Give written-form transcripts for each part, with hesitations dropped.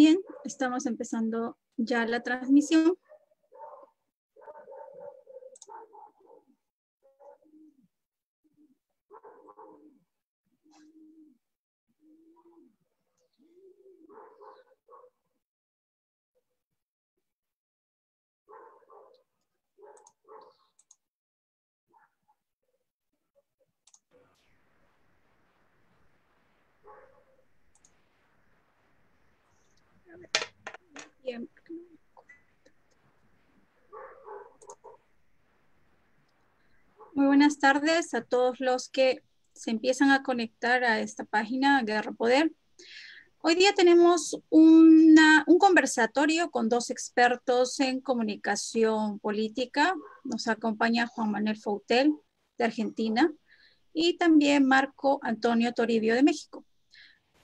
Bien, estamos empezando ya la transmisión. Bien. Muy buenas tardes a todos los que se empiezan a conectar a esta página Guerra Poder. Hoy día tenemos un conversatorio con dos expertos en comunicación política. Nos acompaña Juan Manuel Foutel, de Argentina, y también Marco Antonio Toribio, de México.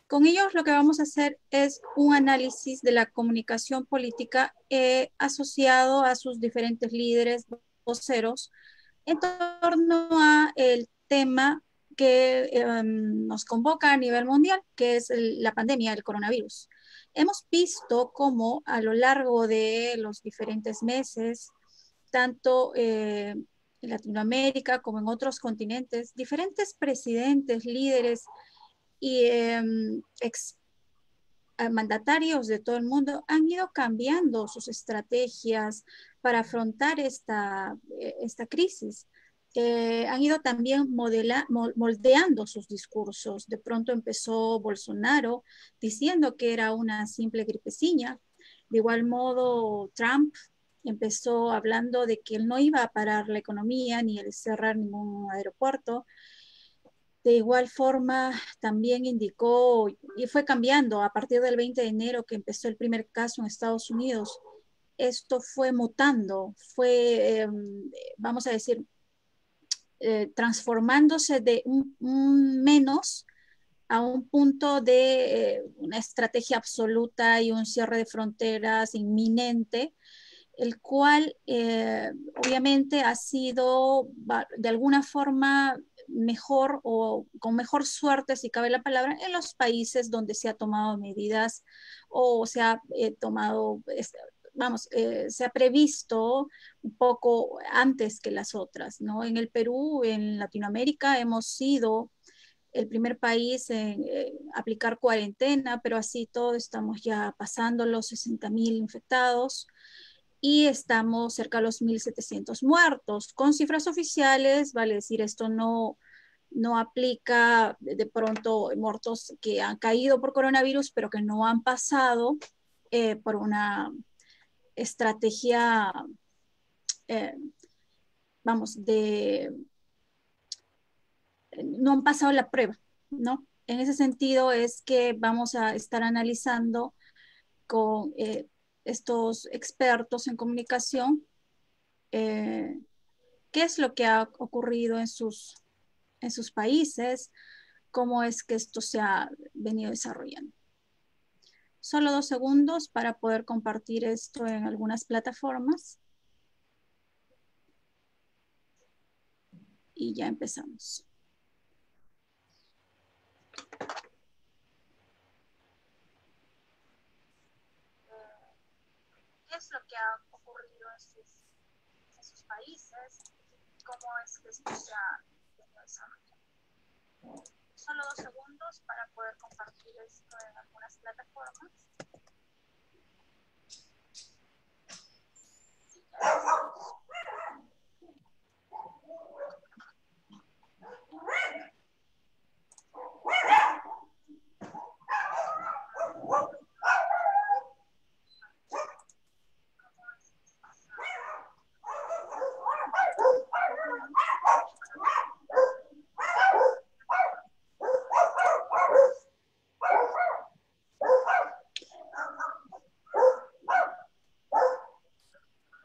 Con ellos lo que vamos a hacer es un análisis de la comunicación política asociado a sus diferentes líderes, voceros, en torno a el tema que nos convoca a nivel mundial, que es la pandemia del coronavirus. Hemos visto cómo a lo largo de los diferentes meses, tanto en Latinoamérica como en otros continentes, diferentes presidentes, líderes y mandatarios de todo el mundo han ido cambiando sus estrategias para afrontar esta crisis. Han ido también moldeando sus discursos. De pronto empezó Bolsonaro diciendo que era una simple gripecilla. De igual modo, Trump empezó hablando de que él no iba a parar la economía ni el cerrar ningún aeropuerto. De igual forma, también indicó, y fue cambiando a partir del 20 de enero que empezó el primer caso en Estados Unidos, esto fue mutando, fue, vamos a decir, transformándose de un menos a un punto de una estrategia absoluta y un cierre de fronteras inminente, el cual obviamente ha sido de alguna forma mejor o con mejor suerte, si cabe la palabra, en los países donde se ha tomado medidas o se ha tomado, se ha previsto un poco antes que las otras, ¿no? En el Perú, en Latinoamérica, hemos sido el primer país en aplicar cuarentena, pero así todo estamos ya pasando los 60,000 infectados y estamos cerca de los 1,700 muertos. Con cifras oficiales, vale decir, esto no aplica de pronto muertos que han caído por coronavirus, pero que no han pasado por una estrategia, no han pasado la prueba, ¿no? En ese sentido es que vamos a estar analizando con estos expertos en comunicación qué es lo que ha ocurrido en sus países, cómo es que esto se ha venido desarrollando. Solo 2 segundos para poder compartir esto en algunas plataformas. Y ya empezamos. ¿Qué es lo que ha ocurrido en sus países? ¿Cómo es que esto se ha venido desarrollando? Solo 2 segundos para poder compartir esto en algunas plataformas.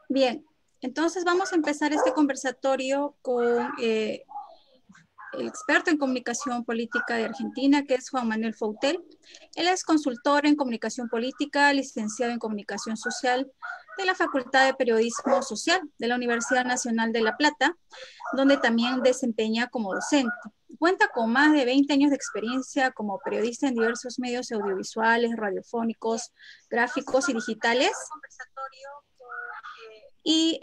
Bien, entonces vamos a empezar este conversatorio con el experto en comunicación política de Argentina, que es Juan Manuel Foutel. Él es consultor en comunicación política, licenciado en comunicación social de la Facultad de Periodismo Social de la Universidad Nacional de La Plata, donde también desempeña como docente. cuenta con más de 20 años de experiencia como periodista en diversos medios audiovisuales, radiofónicos, gráficos y digitales. Y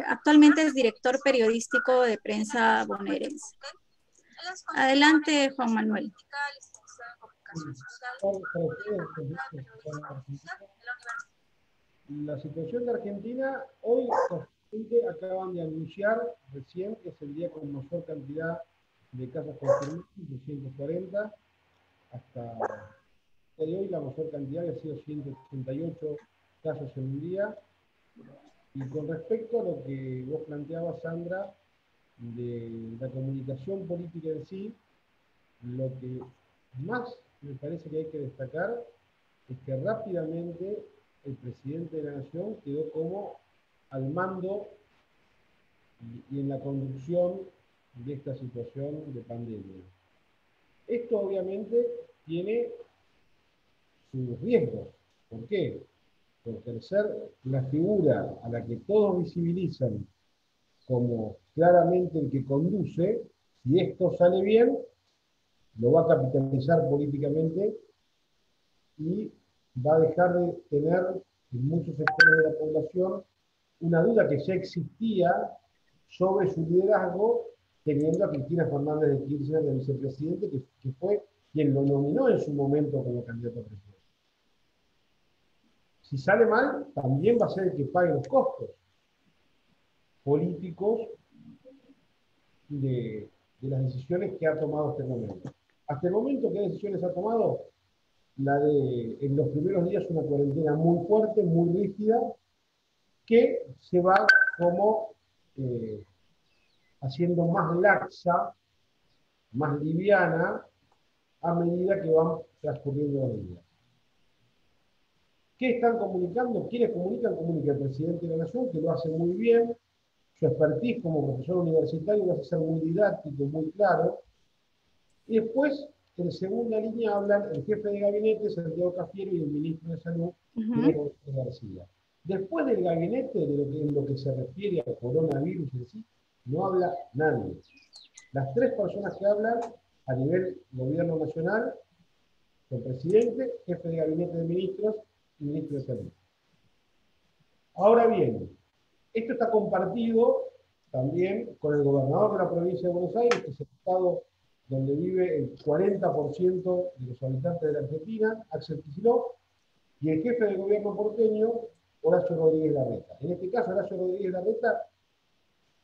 actualmente es director periodístico de prensa bonaerense. Adelante, Juan Manuel. La situación de Argentina, hoy justamente acaban de anunciar recién que es el día con mayor cantidad de casos confirmados, 240, hasta el día de hoy la mayor cantidad había sido 188 casos en un día. Y con respecto a lo que vos planteabas, Sandra, de la comunicación política en sí, lo que más me parece que hay que destacar es que rápidamente el presidente de la Nación quedó como al mando y en la conducción de esta situación de pandemia. Esto obviamente tiene sus riesgos. ¿Por qué? Porque al ser la figura a la que todos visibilizan como claramente el que conduce, si esto sale bien, lo va a capitalizar políticamente y va a dejar de tener en muchos sectores de la población una duda que ya existía sobre su liderazgo, teniendo a Cristina Fernández de Kirchner de vicepresidente, que fue quien lo nominó en su momento como candidato a presidente. Si sale mal, también va a ser el que pague los costos políticos de las decisiones que ha tomado hasta el momento. Hasta el momento, ¿qué decisiones ha tomado? La de, en los primeros días, una cuarentena muy fuerte, muy rígida, que se va como haciendo más laxa, más liviana, a medida que van transcurriendo los días. ¿Qué están comunicando? ¿Quiénes comunican? Comunica el presidente de la Nación, que lo hace muy bien. Su expertise como profesor universitario lo hace ser muy didáctico, muy claro. Y después, en segunda línea, hablan el jefe de gabinete, Santiago Cafiero, y el ministro de Salud, Diego García. Después del gabinete, en lo que se refiere al coronavirus en sí, no habla nadie. Las tres personas que hablan a nivel gobierno nacional son presidente, jefe de gabinete de ministros y ministro de Salud. Ahora bien, esto está compartido también con el gobernador de la provincia de Buenos Aires, que es el estado donde vive el 40% de los habitantes de la Argentina, Axel Kicillof, y el jefe de gobierno porteño, Horacio Rodríguez Larreta. En este caso, Horacio Rodríguez Larreta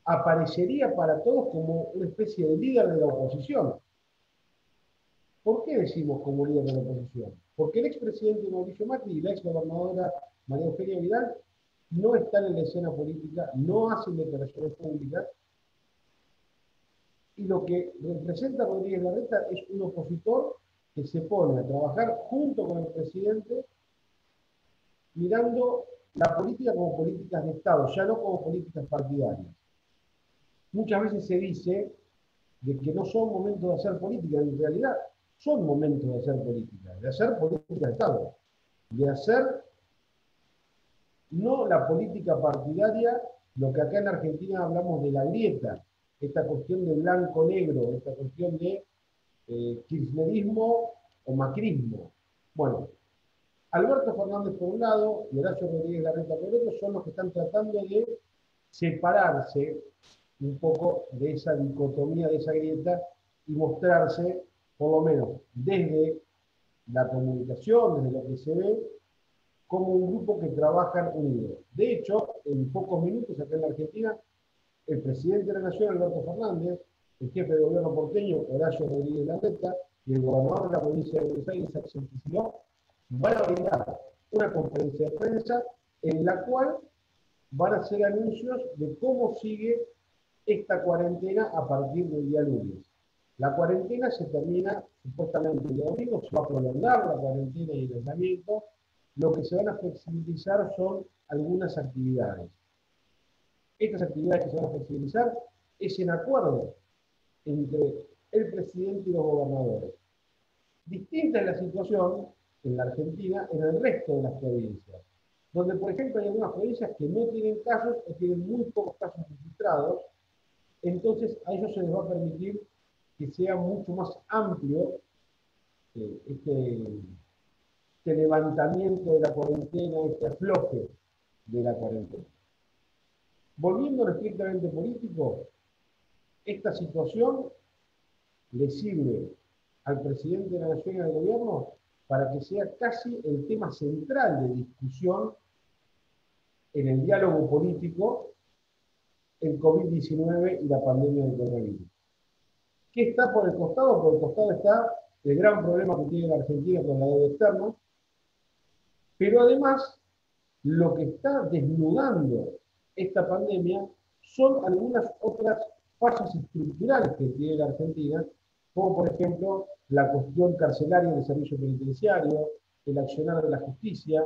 aparecería para todos como una especie de líder de la oposición. ¿Por qué decimos como líder de la oposición? Porque el expresidente Mauricio Macri y la exgobernadora María Eugenia Vidal no están en la escena política, no hacen declaraciones públicas, y lo que representa Rodríguez Larreta es un opositor que se pone a trabajar junto con el presidente, mirando la política como políticas de Estado, ya no como políticas partidarias. Muchas veces se dice de que no son momentos de hacer política, en realidad son momentos de hacer política de Estado, de hacer no la política partidaria, lo que acá en Argentina hablamos de la grieta, esta cuestión de blanco-negro, esta cuestión de kirchnerismo o macrismo. Bueno, Alberto Fernández por un lado y Horacio Rodríguez Larreta por otro son los que están tratando de separarse un poco de esa dicotomía, de esa grieta, y mostrarse, por lo menos desde la comunicación, desde lo que se ve, como un grupo que trabajan unidos. De hecho, en pocos minutos acá en la Argentina, el presidente de la Nación, Alberto Fernández, el jefe de gobierno porteño, Horacio Rodríguez Larreta, y el gobernador de la provincia de Buenos Aires, Axel Kicillof, van a brindar una conferencia de prensa en la cual van a hacer anuncios de cómo sigue esta cuarentena a partir del día lunes. La cuarentena se termina supuestamente el domingo, se va a prolongar la cuarentena y el aislamiento. Lo que se van a flexibilizar son algunas actividades. Estas actividades que se van a flexibilizar es en acuerdo entre el presidente y los gobernadores. Distinta es la situación en la Argentina, en el resto de las provincias, donde, por ejemplo, hay algunas provincias que no tienen casos o tienen muy pocos casos registrados. Entonces a ellos se les va a permitir que sea mucho más amplio este levantamiento de la cuarentena, este afloje de la cuarentena. Volviendo a lo estrictamente político, esta situación le sirve al presidente de la Nación y al gobierno para que sea casi el tema central de discusión en el diálogo político el COVID-19 y la pandemia del coronavirus. ¿Qué está por el costado? Por el costado está el gran problema que tiene la Argentina con la deuda externa, pero además lo que está desnudando esta pandemia son algunas otras fallas estructurales que tiene la Argentina, como por ejemplo la cuestión carcelaria del servicio penitenciario, el accionar de la justicia.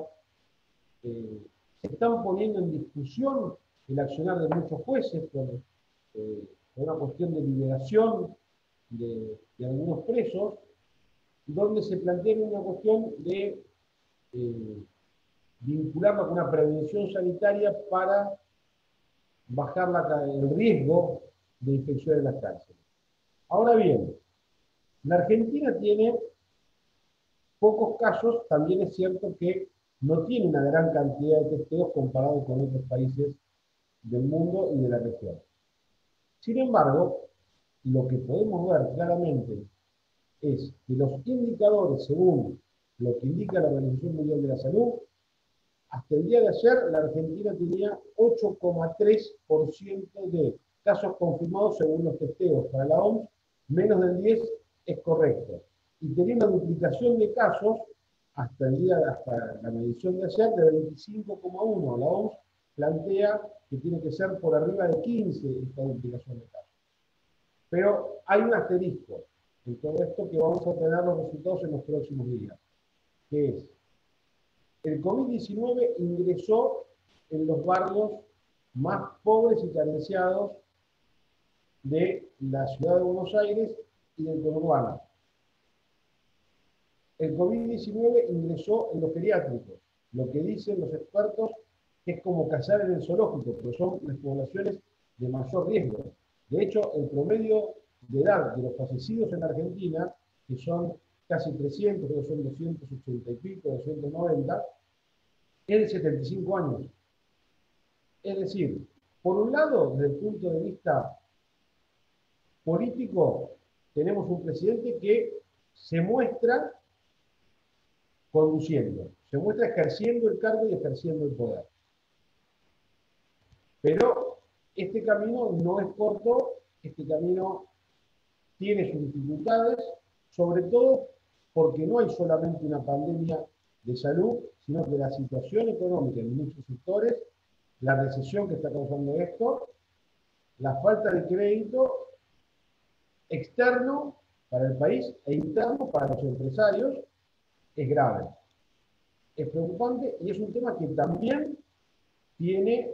Se están poniendo en discusión el accionar de muchos jueces por una cuestión de liberación de algunos presos, donde se plantea una cuestión de vincularlo con una prevención sanitaria para bajar el riesgo de infección en las cárceles. Ahora bien, la Argentina tiene pocos casos, también es cierto que no tiene una gran cantidad de testeos comparado con otros países del mundo y de la región. Sin embargo, lo que podemos ver claramente es que los indicadores, según lo que indica la Organización Mundial de la Salud, hasta el día de ayer la Argentina tenía 8,3% de casos confirmados según los testeos. Para la OMS, menos del 10 es correcto. Y tenía una duplicación de casos hasta la medición de ayer de 25,1. La OMS plantea que tiene que ser por arriba de 15 esta duplicación de casos. Pero hay un asterisco en todo esto que vamos a tener los resultados en los próximos días, que es el COVID-19 ingresó en los barrios más pobres y carenciados de la ciudad de Buenos Aires y del conurbano. El COVID-19 ingresó en los geriátricos, lo que dicen los expertos es como cazar en el zoológico, pero son las poblaciones de mayor riesgo. De hecho, el promedio de edad de los fallecidos en Argentina, que son casi 300, que son 280 y pico, 290, es de 75 años. Es decir, por un lado, desde el punto de vista político, tenemos un presidente que se muestra conduciendo, se muestra ejerciendo el cargo y ejerciendo el poder. Pero este camino no es corto, este camino tiene sus dificultades, sobre todo porque no hay solamente una pandemia de salud, sino que la situación económica en muchos sectores, la recesión que está causando esto, la falta de crédito externo para el país e interno para los empresarios es grave. Es preocupante y es un tema que también tiene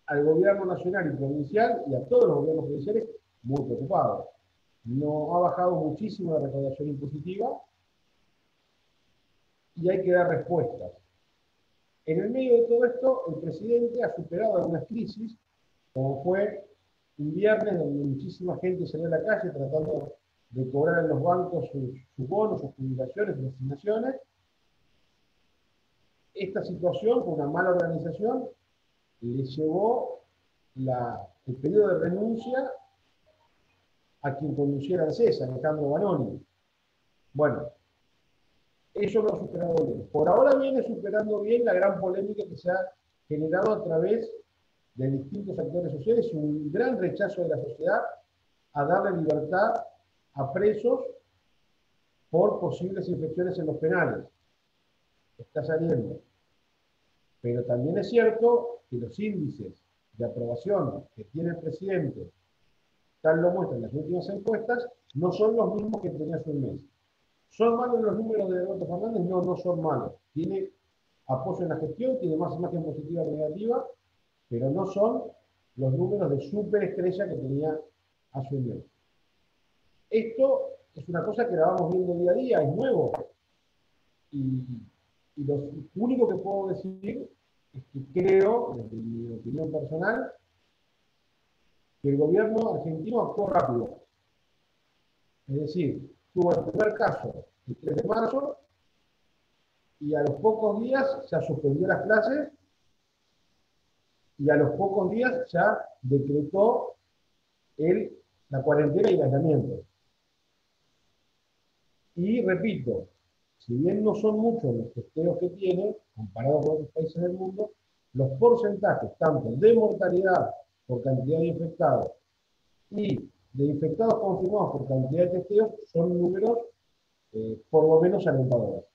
al gobierno nacional y provincial y a todos los gobiernos provinciales muy preocupados. No ha bajado muchísimo la recaudación impositiva y hay que dar respuestas. En el medio de todo esto, el presidente ha superado algunas crisis, como fue un viernes donde muchísima gente salió a la calle tratando de cobrar en los bancos sus bonos, sus jubilaciones, sus asignaciones. Esta situación, con una mala organización, le llevó el periodo de renuncia a quien conduciera el CESA, Alejandro Banoni. Bueno, eso lo ha superado bien. Por ahora viene superando bien la gran polémica que se ha generado a través de distintos actores sociales y un gran rechazo de la sociedad a darle libertad a presos por posibles infecciones en los penales. Está saliendo. Pero también es cierto que los índices de aprobación que tiene el presidente, tal lo muestran las últimas encuestas, no son los mismos que tenía hace un mes. ¿Son malos los números de Alberto Fernández? No, no son malos. Tiene apoyo en la gestión, tiene más imagen positiva que negativa, pero no son los números de superestrella que tenía hace un mes. Esto es una cosa que la vamos viendo día a día, es nuevo. Y lo único que puedo decir es que creo, desde mi opinión personal, que el gobierno argentino actuó rápido. Es decir, tuvo el primer caso el 3 de marzo y a los pocos días ya suspendió las clases y a los pocos días ya decretó el, la cuarentena y el aislamiento. Y repito, si bien no son muchos los testeos que tiene, comparado con otros países del mundo, los porcentajes tanto de mortalidad por cantidad de infectados y de infectados confirmados por cantidad de testeos son números por lo menos alentadores.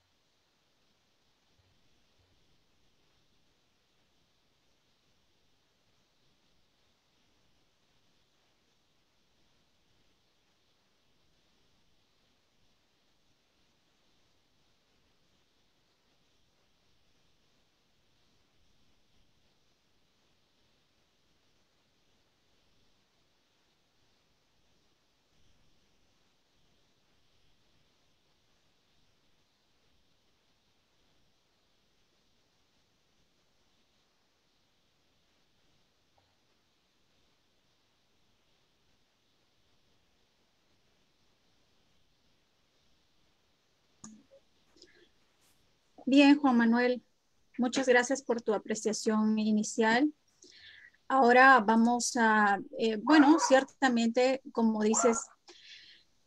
Bien, Juan Manuel, muchas gracias por tu apreciación inicial. Ahora vamos a, bueno, ciertamente, como dices,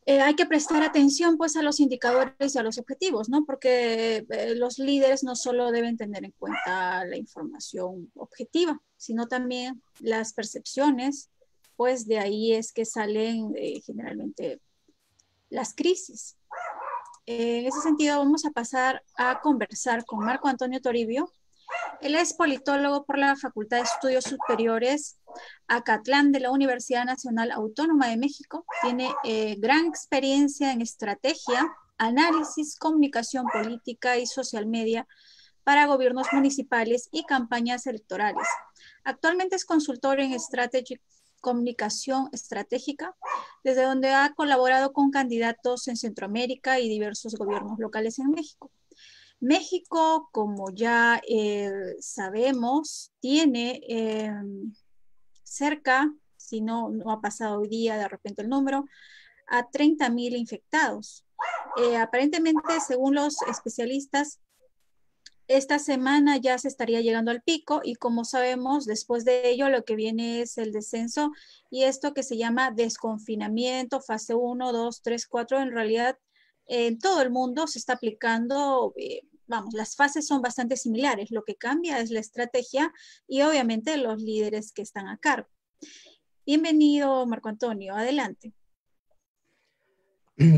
hay que prestar atención pues a los indicadores y a los objetivos, ¿no? Porque los líderes no solo deben tener en cuenta la información objetiva, sino también las percepciones, pues de ahí es que salen generalmente las crisis. En ese sentido, vamos a pasar a conversar con Marco Antonio Toribio. Él es politólogo por la Facultad de Estudios Superiores Acatlán de la Universidad Nacional Autónoma de México. Tiene gran experiencia en estrategia, análisis, comunicación política y social media para gobiernos municipales y campañas electorales. Actualmente es consultor en comunicación estratégica, desde donde ha colaborado con candidatos en Centroamérica y diversos gobiernos locales en México. México, como ya sabemos, tiene cerca, si no, no ha pasado hoy día de repente el número, a 30,000 infectados. Aparentemente, según los especialistas, esta semana ya se estaría llegando al pico y como sabemos, después de ello lo que viene es el descenso y esto que se llama desconfinamiento, fase 1, 2, 3, 4, en realidad en todo el mundo se está aplicando, vamos, las fases son bastante similares, lo que cambia es la estrategia y obviamente los líderes que están a cargo. Bienvenido, Marco Antonio, adelante.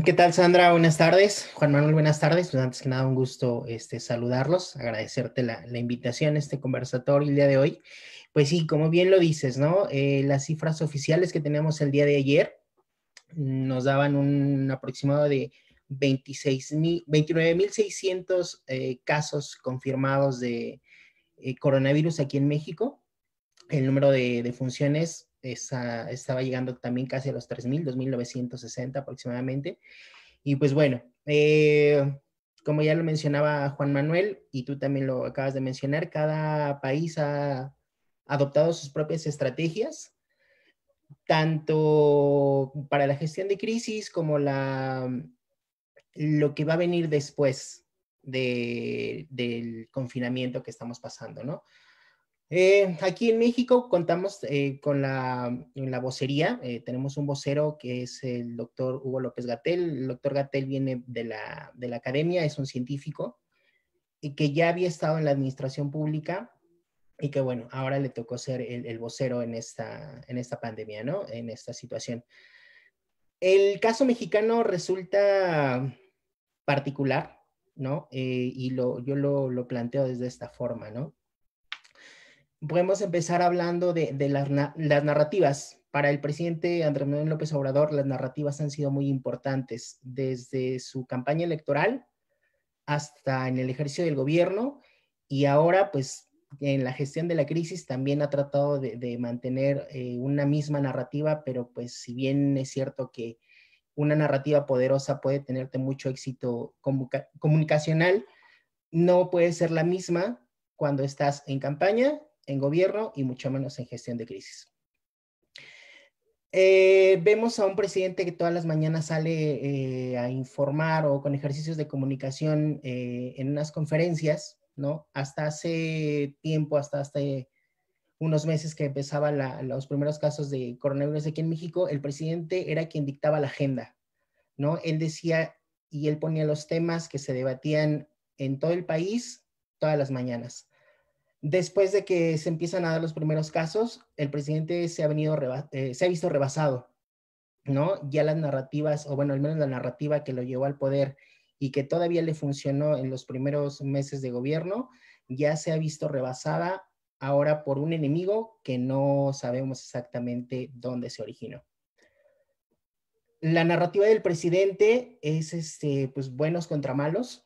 ¿Qué tal, Sandra? Buenas tardes. Juan Manuel, buenas tardes. Pues antes que nada, un gusto saludarlos, agradecerte la invitación a este conversatorio el día de hoy. Pues sí, como bien lo dices, ¿no? Las cifras oficiales que tenemos el día de ayer nos daban un aproximado de 29,600 casos confirmados de coronavirus aquí en México. El número de defunciones estaba llegando también casi a los 3,000, 2,960 aproximadamente. Y pues bueno, como ya lo mencionaba Juan Manuel, y tú también lo acabas de mencionar, cada país ha adoptado sus propias estrategias, tanto para la gestión de crisis como lo que va a venir después del confinamiento que estamos pasando, ¿no? Aquí en México contamos con la vocería, tenemos un vocero que es el doctor Hugo López-Gatell. El doctor Gatell viene de la academia, es un científico y que ya había estado en la administración pública y que bueno, ahora le tocó ser el vocero en esta pandemia, ¿no? En esta situación. El caso mexicano resulta particular, ¿no? Y yo lo planteo desde esta forma, ¿no? Podemos empezar hablando de las narrativas. Para el presidente Andrés Manuel López Obrador, las narrativas han sido muy importantes desde su campaña electoral hasta en el ejercicio del gobierno y ahora pues en la gestión de la crisis también ha tratado de mantener una misma narrativa, pero pues si bien es cierto que una narrativa poderosa puede tenerte mucho éxito comunicacional, no puede ser la misma cuando estás en campaña, en gobierno y mucho menos en gestión de crisis. Vemos a un presidente que todas las mañanas sale a informar o con ejercicios de comunicación en unas conferencias, ¿no? Hasta hace tiempo, hasta hace unos meses que empezaban los primeros casos de coronavirus aquí en México, el presidente era quien dictaba la agenda, ¿no? Él decía y él ponía los temas que se debatían en todo el país todas las mañanas. Después de que se empiezan a dar los primeros casos, el presidente se ha visto rebasado, ¿no? Ya las narrativas, o bueno, al menos la narrativa que lo llevó al poder y que todavía le funcionó en los primeros meses de gobierno, ya se ha visto rebasada ahora por un enemigo que no sabemos exactamente dónde se originó. La narrativa del presidente es pues buenos contra malos.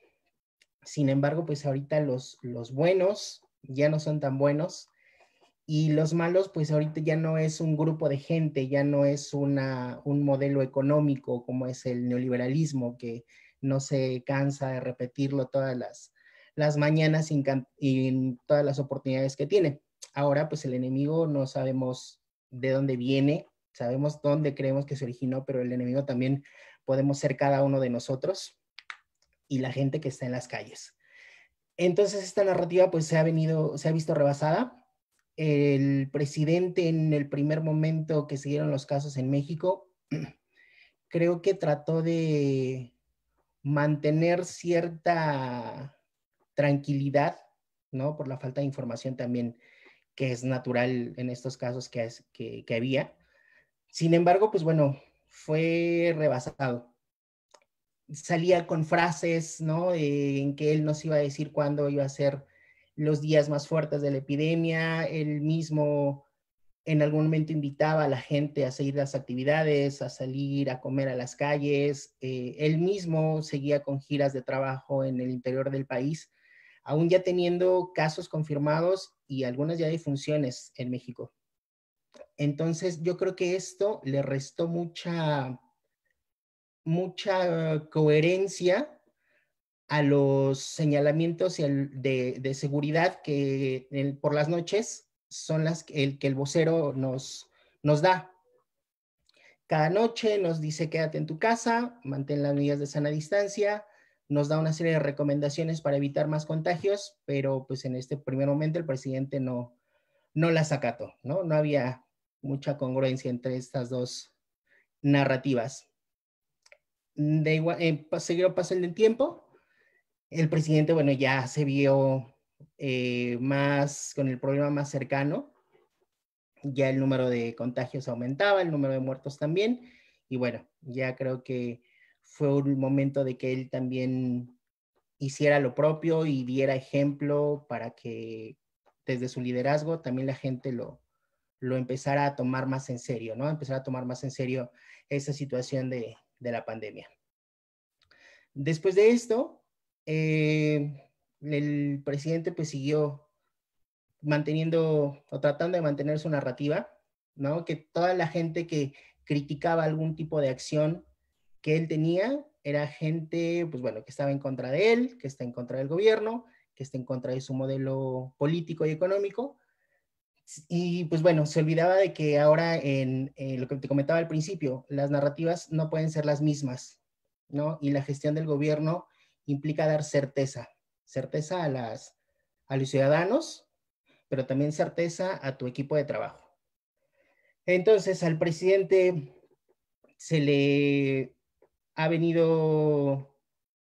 Sin embargo, pues ahorita los buenos ya no son tan buenos y los malos, pues ahorita ya no es un grupo de gente, ya no es un modelo económico como es el neoliberalismo, que no se cansa de repetirlo todas las mañanas y en todas las oportunidades que tiene. Ahora, pues el enemigo no sabemos de dónde viene, sabemos dónde creemos que se originó, pero el enemigo también podemos ser cada uno de nosotros y la gente que está en las calles. Entonces esta narrativa pues se ha visto rebasada. El presidente en el primer momento que se dieron los casos en México, creo que trató de mantener cierta tranquilidad, ¿no? Por la falta de información también que es natural en estos casos que había. Sin embargo, pues bueno, fue rebasado. Salía con frases, ¿no? En que él nos iba a decir cuándo iba a ser los días más fuertes de la epidemia. Él mismo en algún momento invitaba a la gente a seguir las actividades, a salir a comer a las calles. Él mismo seguía con giras de trabajo en el interior del país, aún ya teniendo casos confirmados y algunas ya defunciones en México. Entonces yo creo que esto le restó mucha coherencia a los señalamientos de seguridad que por las noches son que el vocero nos da. Cada noche nos dice quédate en tu casa, mantén las medidas de sana distancia, nos da una serie de recomendaciones para evitar más contagios, pero pues en este primer momento el presidente no las acató, ¿no? No había mucha congruencia entre estas dos narrativas. De igual, seguido paso el tiempo, el presidente, bueno, ya se vio más con el problema más cercano, ya el número de contagios aumentaba, el número de muertos también, y bueno, ya creo que fue un momento de que él también hiciera lo propio y diera ejemplo para que desde su liderazgo también la gente lo empezara a tomar más en serio, ¿no? Empezar a tomar más en serio esa situación de la pandemia. Después de esto, el presidente pues siguió manteniendo o tratando de mantener su narrativa, ¿no? Que toda la gente que criticaba algún tipo de acción que él tenía era gente, pues bueno, que estaba en contra de él, que está en contra del gobierno, que está en contra de su modelo político y económico. Y pues bueno, se olvidaba de que ahora en lo que te comentaba al principio, las narrativas no pueden ser las mismas, ¿no? Y la gestión del gobierno implica dar certeza a los ciudadanos, pero también certeza a tu equipo de trabajo. Entonces, al presidente se le ha venido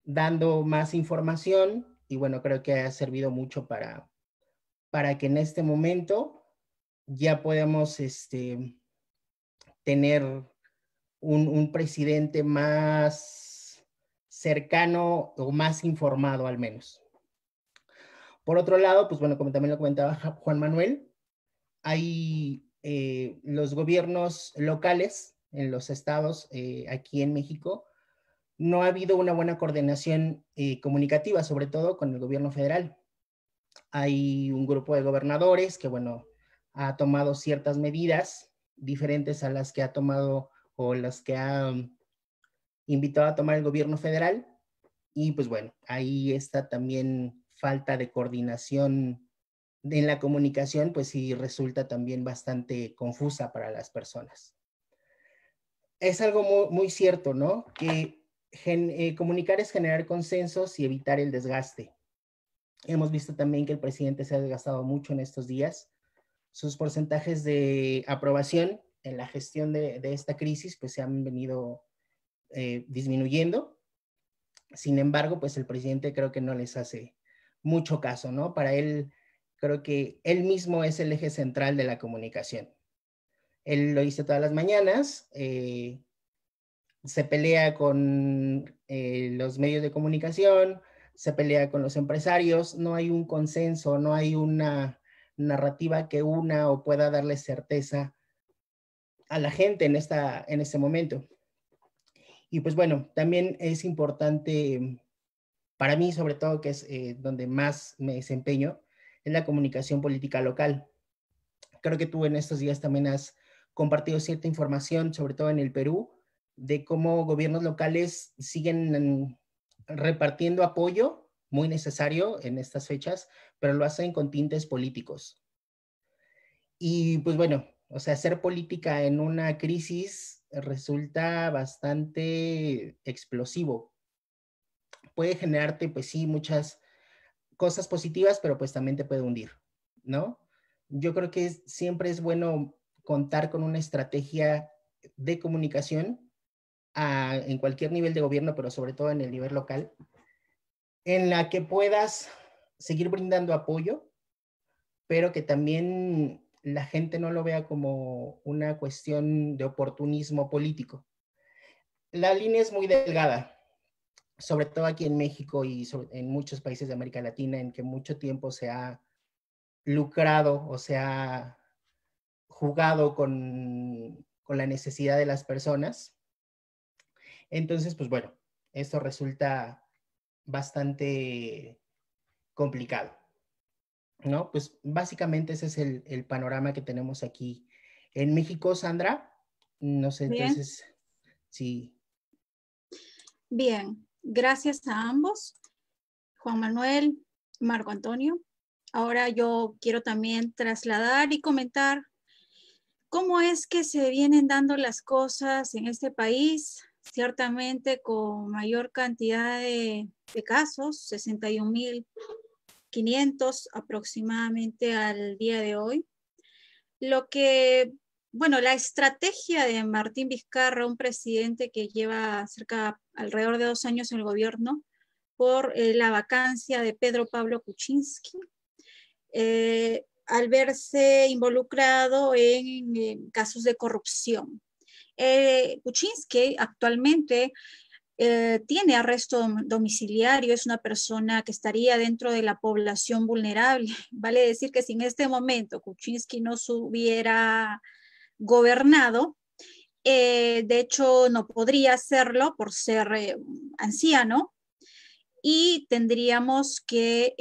dando más información y bueno, creo que ha servido mucho para que en este momento ya podamos tener un presidente más cercano o más informado al menos. Por otro lado, pues bueno, como también lo comentaba Juan Manuel, hay los gobiernos locales en los estados aquí en México, no ha habido una buena coordinación comunicativa, sobre todo con el gobierno federal. Hay un grupo de gobernadores que, bueno, ha tomado ciertas medidas diferentes a las que ha tomado o las que ha invitado a tomar el gobierno federal. Y pues bueno, ahí está también falta de coordinación en la comunicación, pues sí resulta también bastante confusa para las personas. es algo muy cierto, ¿no? Que comunicar es generar consensos y evitar el desgaste. Hemos visto también que el presidente se ha desgastado mucho en estos días. Sus porcentajes de aprobación en la gestión de esta crisis pues se han venido disminuyendo. Sin embargo, pues el presidente creo que no les hace mucho caso, ¿no? Para él, creo que él mismo es el eje central de la comunicación. Él lo dice todas las mañanas, se pelea con los medios de comunicación, se pelea con los empresarios, no hay un consenso, no hay una narrativa que una o pueda darle certeza a la gente en este momento. Y pues bueno, también es importante para mí, sobre todo, que es donde más me desempeño, es la comunicación política local. Creo que tú en estos días también has compartido cierta información, sobre todo en el Perú, de cómo gobiernos locales siguen repartiendo apoyo muy necesario en estas fechas, pero lo hacen con tintes políticos. Y pues bueno, o sea, hacer política en una crisis resulta bastante explosivo. Puede generarte, pues sí, muchas cosas positivas, pero pues también te puede hundir, ¿no? Yo creo que siempre es bueno contar con una estrategia de comunicación en cualquier nivel de gobierno, pero sobre todo en el nivel local, en la que puedas seguir brindando apoyo, pero que también la gente no lo vea como una cuestión de oportunismo político. La línea es muy delgada, sobre todo aquí en México y en muchos países de América Latina, en que mucho tiempo se ha lucrado o se ha jugado con la necesidad de las personas. Entonces, pues bueno, esto resulta bastante complicado, ¿no? Pues básicamente ese es el panorama que tenemos aquí en México, Sandra. No sé, Bien, entonces, sí. bien. Gracias a ambos, Juan Manuel, Marco Antonio. Ahora yo quiero también trasladar y comentar cómo es que se vienen dando las cosas en este país, ciertamente con mayor cantidad de casos, 61.500 aproximadamente al día de hoy. Lo que, bueno, la estrategia de Martín Vizcarra, un presidente que lleva alrededor de 2 años en el gobierno, por la vacancia de Pedro Pablo Kuczynski, al verse involucrado en casos de corrupción. Kuczynski actualmente tiene arresto domiciliario, es una persona que estaría dentro de la población vulnerable. Vale decir que si en este momento Kuczynski no se hubiera gobernado, de hecho no podría hacerlo por ser anciano, y tendríamos que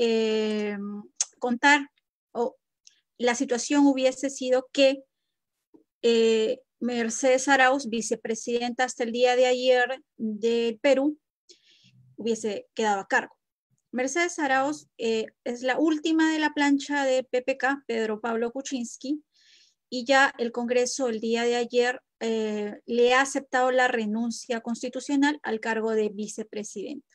contar, o la situación hubiese sido que Mercedes Arauz, vicepresidenta hasta el día de ayer del Perú, hubiese quedado a cargo. Mercedes Arauz es la última de la plancha de PPK, Pedro Pablo Kuczynski, y ya el Congreso el día de ayer le ha aceptado la renuncia constitucional al cargo de vicepresidenta.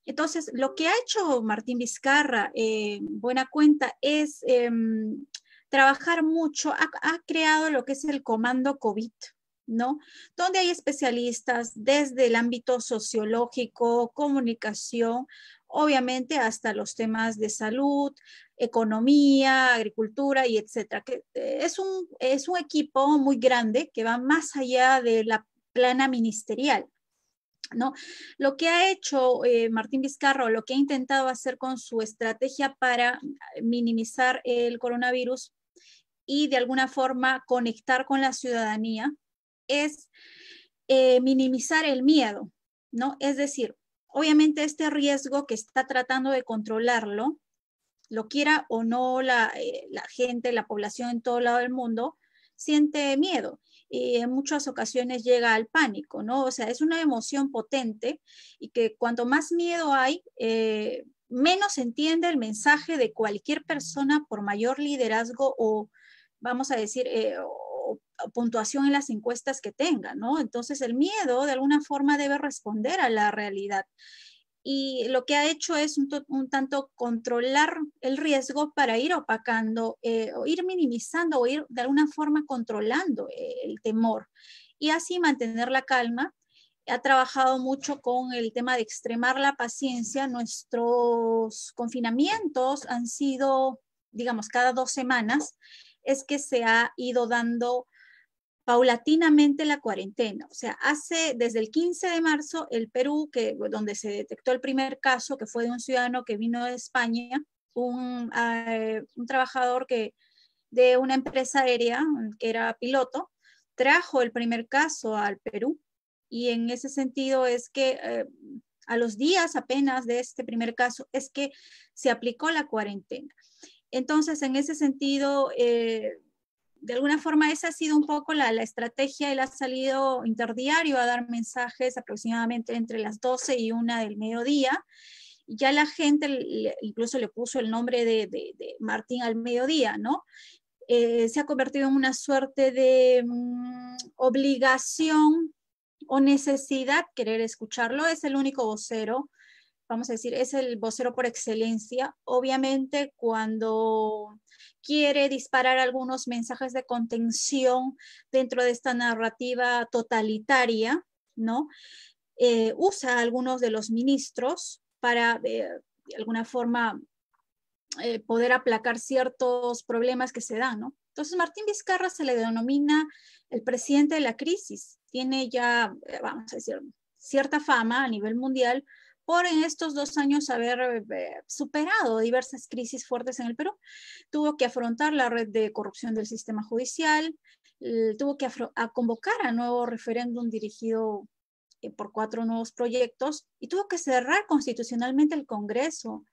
Entonces, lo que ha hecho Martín Vizcarra, buena cuenta, es trabajar mucho, ha creado lo que es el comando COVID, ¿no? Donde hay especialistas desde el ámbito sociológico, comunicación, obviamente hasta los temas de salud, economía, agricultura y etcétera. Que es un equipo muy grande que va más allá de la plana ministerial, ¿no? Lo que ha hecho Martín Vizcarra, lo que ha intentado hacer con su estrategia para minimizar el coronavirus y de alguna forma conectar con la ciudadanía, es minimizar el miedo, ¿no? Es decir, obviamente este riesgo que está tratando de controlarlo, lo quiera o no la gente, la población en todo lado del mundo, siente miedo y en muchas ocasiones llega al pánico, ¿no? O sea, es una emoción potente y que cuanto más miedo hay, menos se entiende el mensaje de cualquier persona por mayor liderazgo o, vamos a decir, o puntuación en las encuestas que tenga, ¿no? Entonces el miedo de alguna forma debe responder a la realidad. Y lo que ha hecho es un tanto controlar el riesgo para ir opacando, o ir minimizando, o ir de alguna forma controlando el temor. Y así mantener la calma. Ha trabajado mucho con el tema de extremar la paciencia. Nuestros confinamientos han sido, digamos, cada 2 semanas, es que se ha ido dando paulatinamente la cuarentena. O sea, desde el 15 de marzo, el Perú, donde se detectó el primer caso, que fue de un ciudadano que vino de España, un trabajador de una empresa aérea, que era piloto, trajo el primer caso al Perú. Y en ese sentido es que a los días apenas de este primer caso es que se aplicó la cuarentena. Entonces, en ese sentido, de alguna forma esa ha sido un poco la estrategia. Él ha salido interdiario a dar mensajes aproximadamente entre las 12 y 1 del mediodía. Y ya la gente incluso le puso el nombre de Martín al mediodía, ¿no? Se ha convertido en una suerte de obligación o necesidad querer escucharlo. Es el único vocero, vamos a decir, es el vocero por excelencia. Obviamente, cuando quiere disparar algunos mensajes de contención dentro de esta narrativa totalitaria, ¿no? Usa a algunos de los ministros para, de alguna forma, poder aplacar ciertos problemas que se dan, ¿no? Entonces, Martín Vizcarra se le denomina el presidente de la crisis. Tiene ya, vamos a decir, cierta fama a nivel mundial por en estos 2 años haber superado diversas crisis fuertes en el Perú. Tuvo que afrontar la red de corrupción del sistema judicial, tuvo que convocar a nuevo referéndum dirigido por 4 nuevos proyectos, y tuvo que cerrar constitucionalmente el Congreso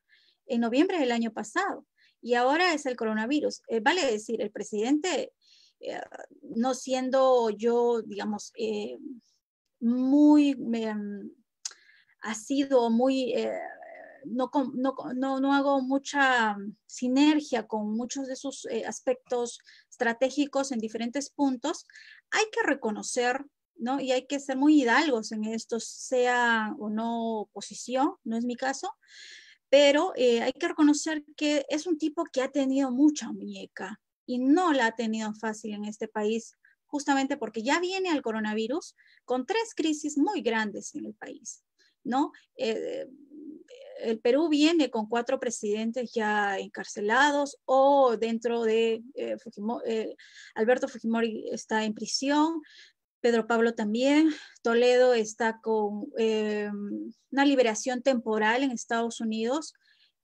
en noviembre del año pasado. Y ahora es el coronavirus. Vale decir, el presidente, no siendo yo, digamos, muy... ha sido muy, no hago mucha sinergia con muchos de sus aspectos estratégicos en diferentes puntos. Hay que reconocer, ¿no? Y hay que ser muy hidalgos en esto, sea o no oposición, no es mi caso, pero hay que reconocer que es un tipo que ha tenido mucha muñeca y no la ha tenido fácil en este país, justamente porque ya viene el coronavirus con 3 crisis muy grandes en el país, ¿no? El Perú viene con 4 presidentes ya encarcelados, o dentro de Alberto Fujimori está en prisión, Pedro Pablo también, Toledo está con una liberación temporal en Estados Unidos,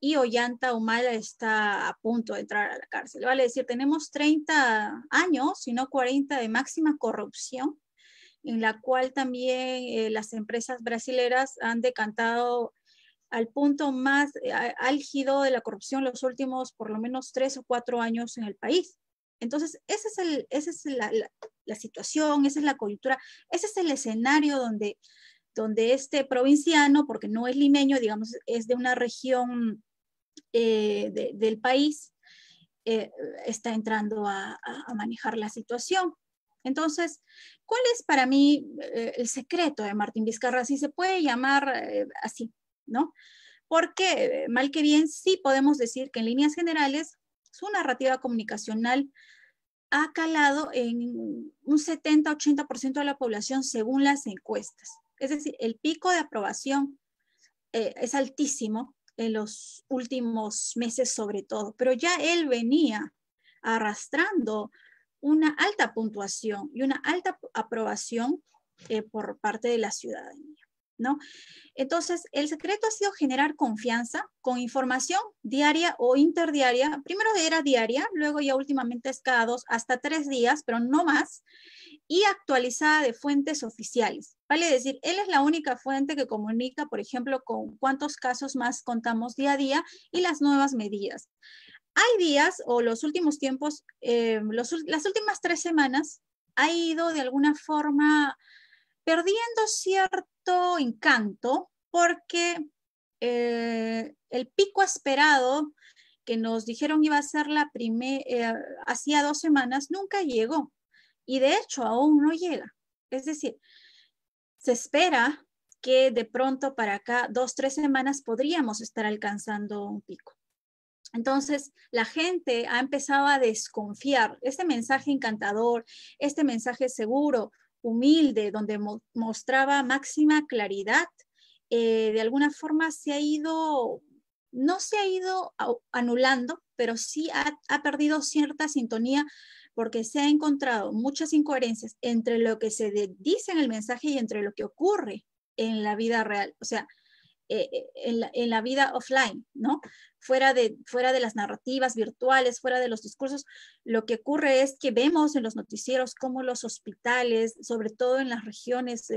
y Ollanta Humala está a punto de entrar a la cárcel. Vale decir, tenemos 30 años, si no 40, de máxima corrupción, en la cual también las empresas brasileras han decantado al punto más álgido de la corrupción los últimos por lo menos 3 o 4 años en el país. Entonces, esa es la situación, esa es la coyuntura, ese es el escenario donde este provinciano, porque no es limeño, digamos, es de una región del país, está entrando a manejar la situación. Entonces, ¿cuál es para mí el secreto de Martín Vizcarra? Si se puede llamar así, ¿no? Porque, mal que bien, sí podemos decir que en líneas generales su narrativa comunicacional ha calado en un 70-80% de la población según las encuestas. Es decir, el pico de aprobación es altísimo en los últimos meses sobre todo, pero ya él venía arrastrando una alta puntuación y una alta aprobación por parte de la ciudadanía, ¿no? Entonces, el secreto ha sido generar confianza con información diaria o interdiaria. Primero era diaria, luego ya últimamente es cada 2 hasta 3 días, pero no más, y actualizada de fuentes oficiales. Vale decir, él es la única fuente que comunica, por ejemplo, con cuántos casos más contamos día a día y las nuevas medidas. Hay días, o los últimos tiempos, las últimas 3 semanas, ha ido de alguna forma perdiendo cierto encanto, porque el pico esperado que nos dijeron iba a ser hacía 2 semanas, nunca llegó. y de hecho aún no llega. Es decir, se espera que de pronto para acá 2-3 semanas podríamos estar alcanzando un pico. Entonces, la gente ha empezado a desconfiar. Este mensaje encantador, este mensaje seguro, humilde, donde mostraba máxima claridad, de alguna forma se ha ido, no se ha ido anulando, pero sí ha perdido cierta sintonía porque se ha encontrado muchas incoherencias entre lo que se dice en el mensaje y entre lo que ocurre en la vida real. O sea, en la vida offline, ¿no? Fuera de las narrativas virtuales, fuera de los discursos, lo que ocurre es que vemos en los noticieros cómo los hospitales, sobre todo en las regiones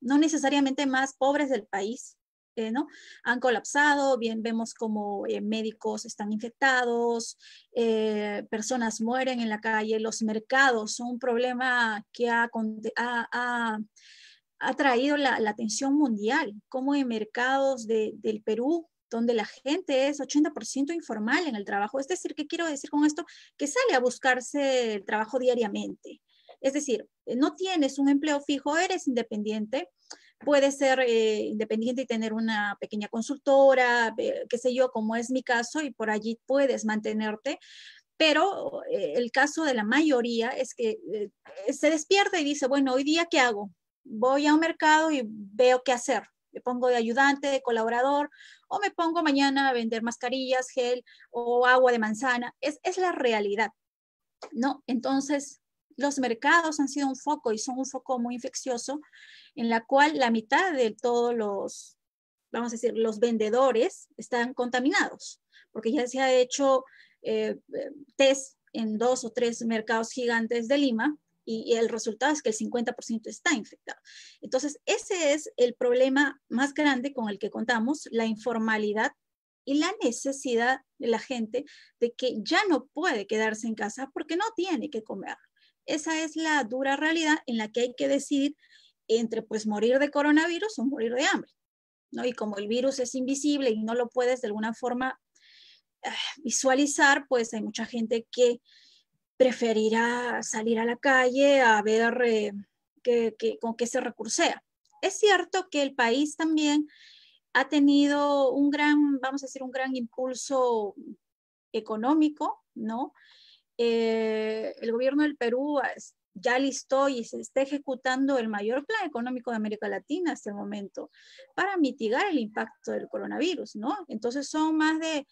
no necesariamente más pobres del país, ¿no? Han colapsado, bien vemos como médicos están infectados, personas mueren en la calle, los mercados son un problema que ha traído la atención mundial, como en mercados del Perú, donde la gente es 80% informal en el trabajo. Es decir, ¿qué quiero decir con esto? Que sale a buscarse el trabajo diariamente. Es decir, no tienes un empleo fijo, eres independiente, puedes ser independiente y tener una pequeña consultora, qué sé yo, como es mi caso, y por allí puedes mantenerte. Pero el caso de la mayoría es que se despierta y dice, bueno, hoy día, ¿qué hago? Voy a un mercado y veo qué hacer. Me pongo de ayudante, de colaborador, o me pongo mañana a vender mascarillas, gel o agua de manzana. Es la realidad, ¿no? Entonces, los mercados han sido un foco y son un foco muy infeccioso en la cual la mitad de todos los, vamos a decir, los vendedores están contaminados, porque ya se ha hecho test en 2 o 3 mercados gigantes de Lima y el resultado es que el 50% está infectado. Entonces, ese es el problema más grande con el que contamos, la informalidad y la necesidad de la gente de que ya no puede quedarse en casa porque no tiene que comer. Esa es la dura realidad en la que hay que decidir entre pues morir de coronavirus o morir de hambre, ¿no? Y como el virus es invisible y no lo puedes de alguna forma visualizar, pues hay mucha gente que preferirá salir a la calle a ver con qué se recursea. Es cierto que el país también ha tenido un gran, vamos a decir, un gran impulso económico, ¿no? El gobierno del Perú ya listó y se está ejecutando el mayor plan económico de América Latina hasta el momento para mitigar el impacto del coronavirus, ¿no? Entonces son más de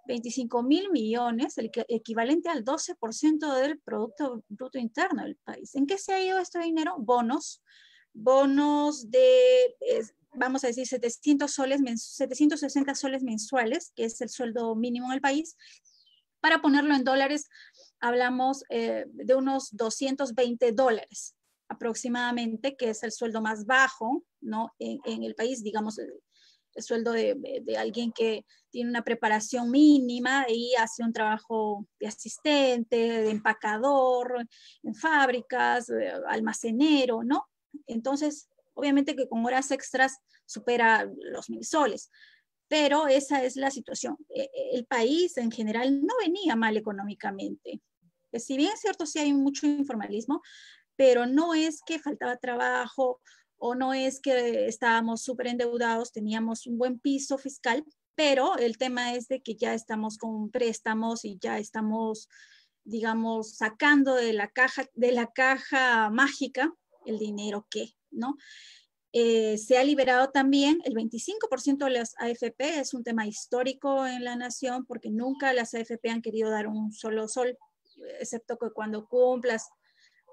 25.000 millones, el equivalente al 12% del Producto Bruto Interno del país. ¿En qué se ha ido este dinero? Bonos de, vamos a decir, 760 soles mensuales, que es el sueldo mínimo en el país. Para ponerlo en dólares, hablamos de unos $220 aproximadamente, que es el sueldo más bajo, ¿no? en el país, digamos, el sueldo de alguien que tiene una preparación mínima y hace un trabajo de asistente, de empacador, en fábricas, almacenero, ¿no? Entonces, obviamente que con horas extras supera los 1.000 soles, pero esa es la situación. El país en general no venía mal económicamente. Si bien es cierto, sí hay mucho informalismo, pero no es que faltaba trabajo o no es que estábamos súper endeudados, teníamos un buen piso fiscal, pero el tema es de que ya estamos con préstamos y ya estamos, digamos, sacando de la caja mágica el dinero que, ¿no? Se ha liberado también el 25% de las AFP, es un tema histórico en la nación porque nunca las AFP han querido dar un solo sol, excepto que cuando cumplas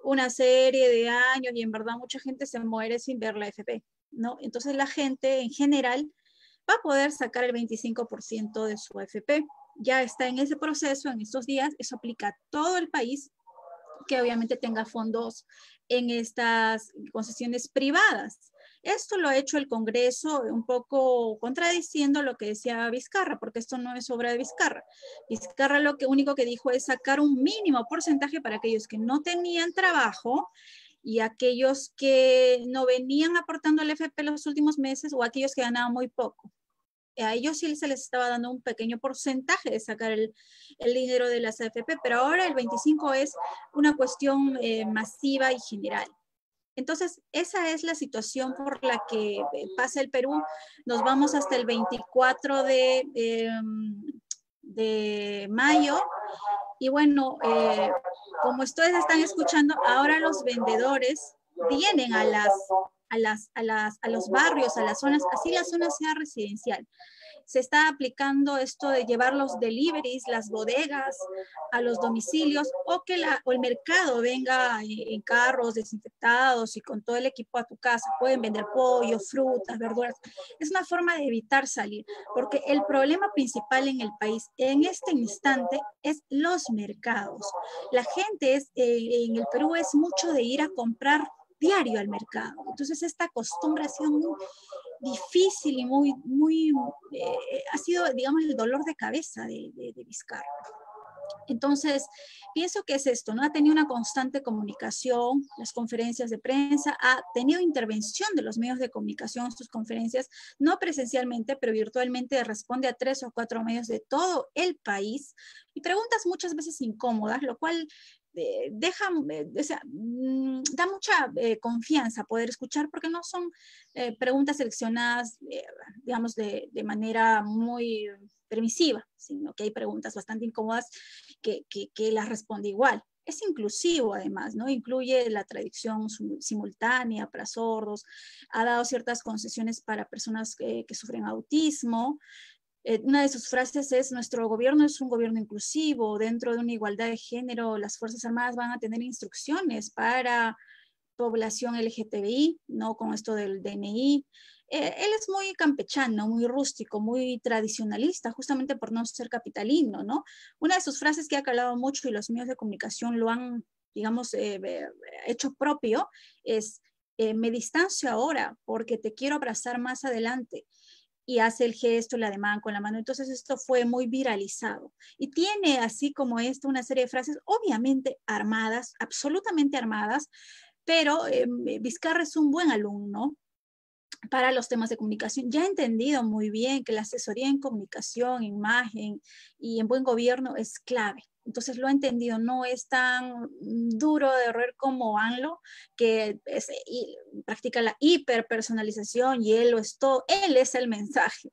una serie de años y en verdad mucha gente se muere sin ver la AFP, ¿no? Entonces la gente en general va a poder sacar el 25% de su AFP. Ya está en ese proceso en estos días, eso aplica a todo el país que obviamente tenga fondos en estas concesiones privadas. Esto lo ha hecho el Congreso un poco contradiciendo lo que decía Vizcarra, porque esto no es obra de Vizcarra. Vizcarra lo único que dijo es sacar un mínimo porcentaje para aquellos que no tenían trabajo y aquellos que no venían aportando al FP los últimos meses o aquellos que ganaban muy poco. a ellos sí se les estaba dando un pequeño porcentaje de sacar el dinero de las AFP, pero ahora el 25 es una cuestión masiva y general. Entonces, esa es la situación por la que pasa el Perú. Nos vamos hasta el 24 de mayo. Y bueno, como ustedes están escuchando, ahora los vendedores vienen a los barrios, a las zonas, así la zona sea residencial. Se está aplicando esto de llevar los deliveries, las bodegas a los domicilios, o que o el mercado venga en carros desinfectados y con todo el equipo a tu casa. Pueden vender pollo, frutas, verduras. Es una forma de evitar salir, porque el problema principal en el país en este instante es los mercados. La gente en el Perú es mucho de ir a comprar diario al mercado. Entonces esta costumbre ha sido muy difícil y ha sido, digamos, el dolor de cabeza de Vizcarra. Entonces, pienso que es esto, ¿no? Ha tenido una constante comunicación, las conferencias de prensa, ha tenido intervención de los medios de comunicación en sus conferencias, no presencialmente, pero virtualmente responde a 3 o 4 medios de todo el país y preguntas muchas veces incómodas, lo cual da mucha confianza poder escuchar porque no son preguntas seleccionadas, digamos, de manera muy permisiva, sino que hay preguntas bastante incómodas que las responde igual. Es inclusivo además, ¿no? Incluye la traducción simultánea para sordos, ha dado ciertas concesiones para personas que sufren autismo. Una de sus frases es: nuestro gobierno es un gobierno inclusivo, dentro de una igualdad de género, las Fuerzas Armadas van a tener instrucciones para población LGTBI, no con esto del DNI. Él es muy campechano, muy rústico, muy tradicionalista, justamente por no ser capitalino, ¿no? Una de sus frases que ha calado mucho y los medios de comunicación lo han, digamos, hecho propio es: me distancio ahora porque te quiero abrazar más adelante. Y hace el gesto, el ademán con la mano. Entonces esto fue muy viralizado. Y tiene así como esto una serie de frases obviamente armadas, absolutamente armadas, pero Vizcarra es un buen alumno para los temas de comunicación. Ya ha entendido muy bien que la asesoría en comunicación, imagen y en buen gobierno es clave. Entonces lo ha entendido, no es tan duro de roer como ANLO, que practica la hiperpersonalización y él lo es todo, él es el mensaje,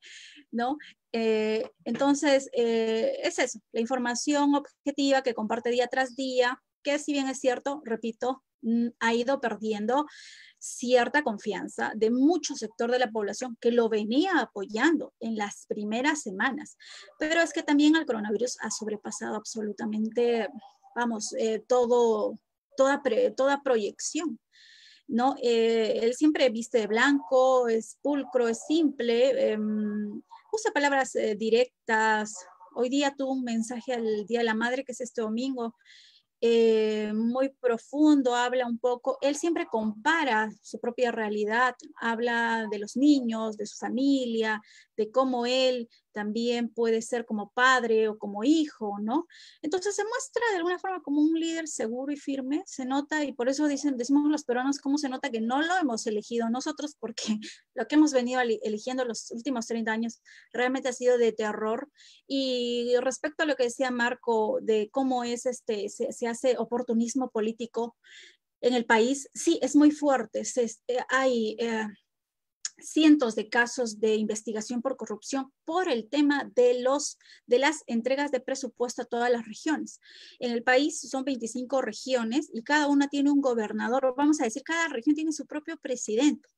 ¿no? Entonces, es eso, la información objetiva que comparte día tras día, que si bien es cierto, repito, ha ido perdiendo cierta confianza de mucho sector de la población que lo venía apoyando en las primeras semanas. Pero es que también el coronavirus ha sobrepasado absolutamente, vamos, toda proyección, ¿no? Él siempre viste de blanco, es pulcro, es simple, usa palabras directas. Hoy día tuvo un mensaje al Día de la Madre, que es este domingo, muy profundo, habla un poco, él siempre compara su propia realidad, habla de los niños, de su familia, de cómo él también puede ser como padre o como hijo, ¿no? Entonces se muestra de alguna forma como un líder seguro y firme, se nota, y por eso decimos los peruanos, cómo se nota que no lo hemos elegido nosotros, porque lo que hemos venido eligiendo los últimos 30 años realmente ha sido de terror. Y respecto a lo que decía Marco de cómo es se hace oportunismo político en el país, sí, es muy fuerte. Hay cientos de casos de investigación por corrupción por el tema de las entregas de presupuesto a todas las regiones. En el país son 25 regiones y cada una tiene un gobernador, vamos a decir, cada región tiene su propio presidente.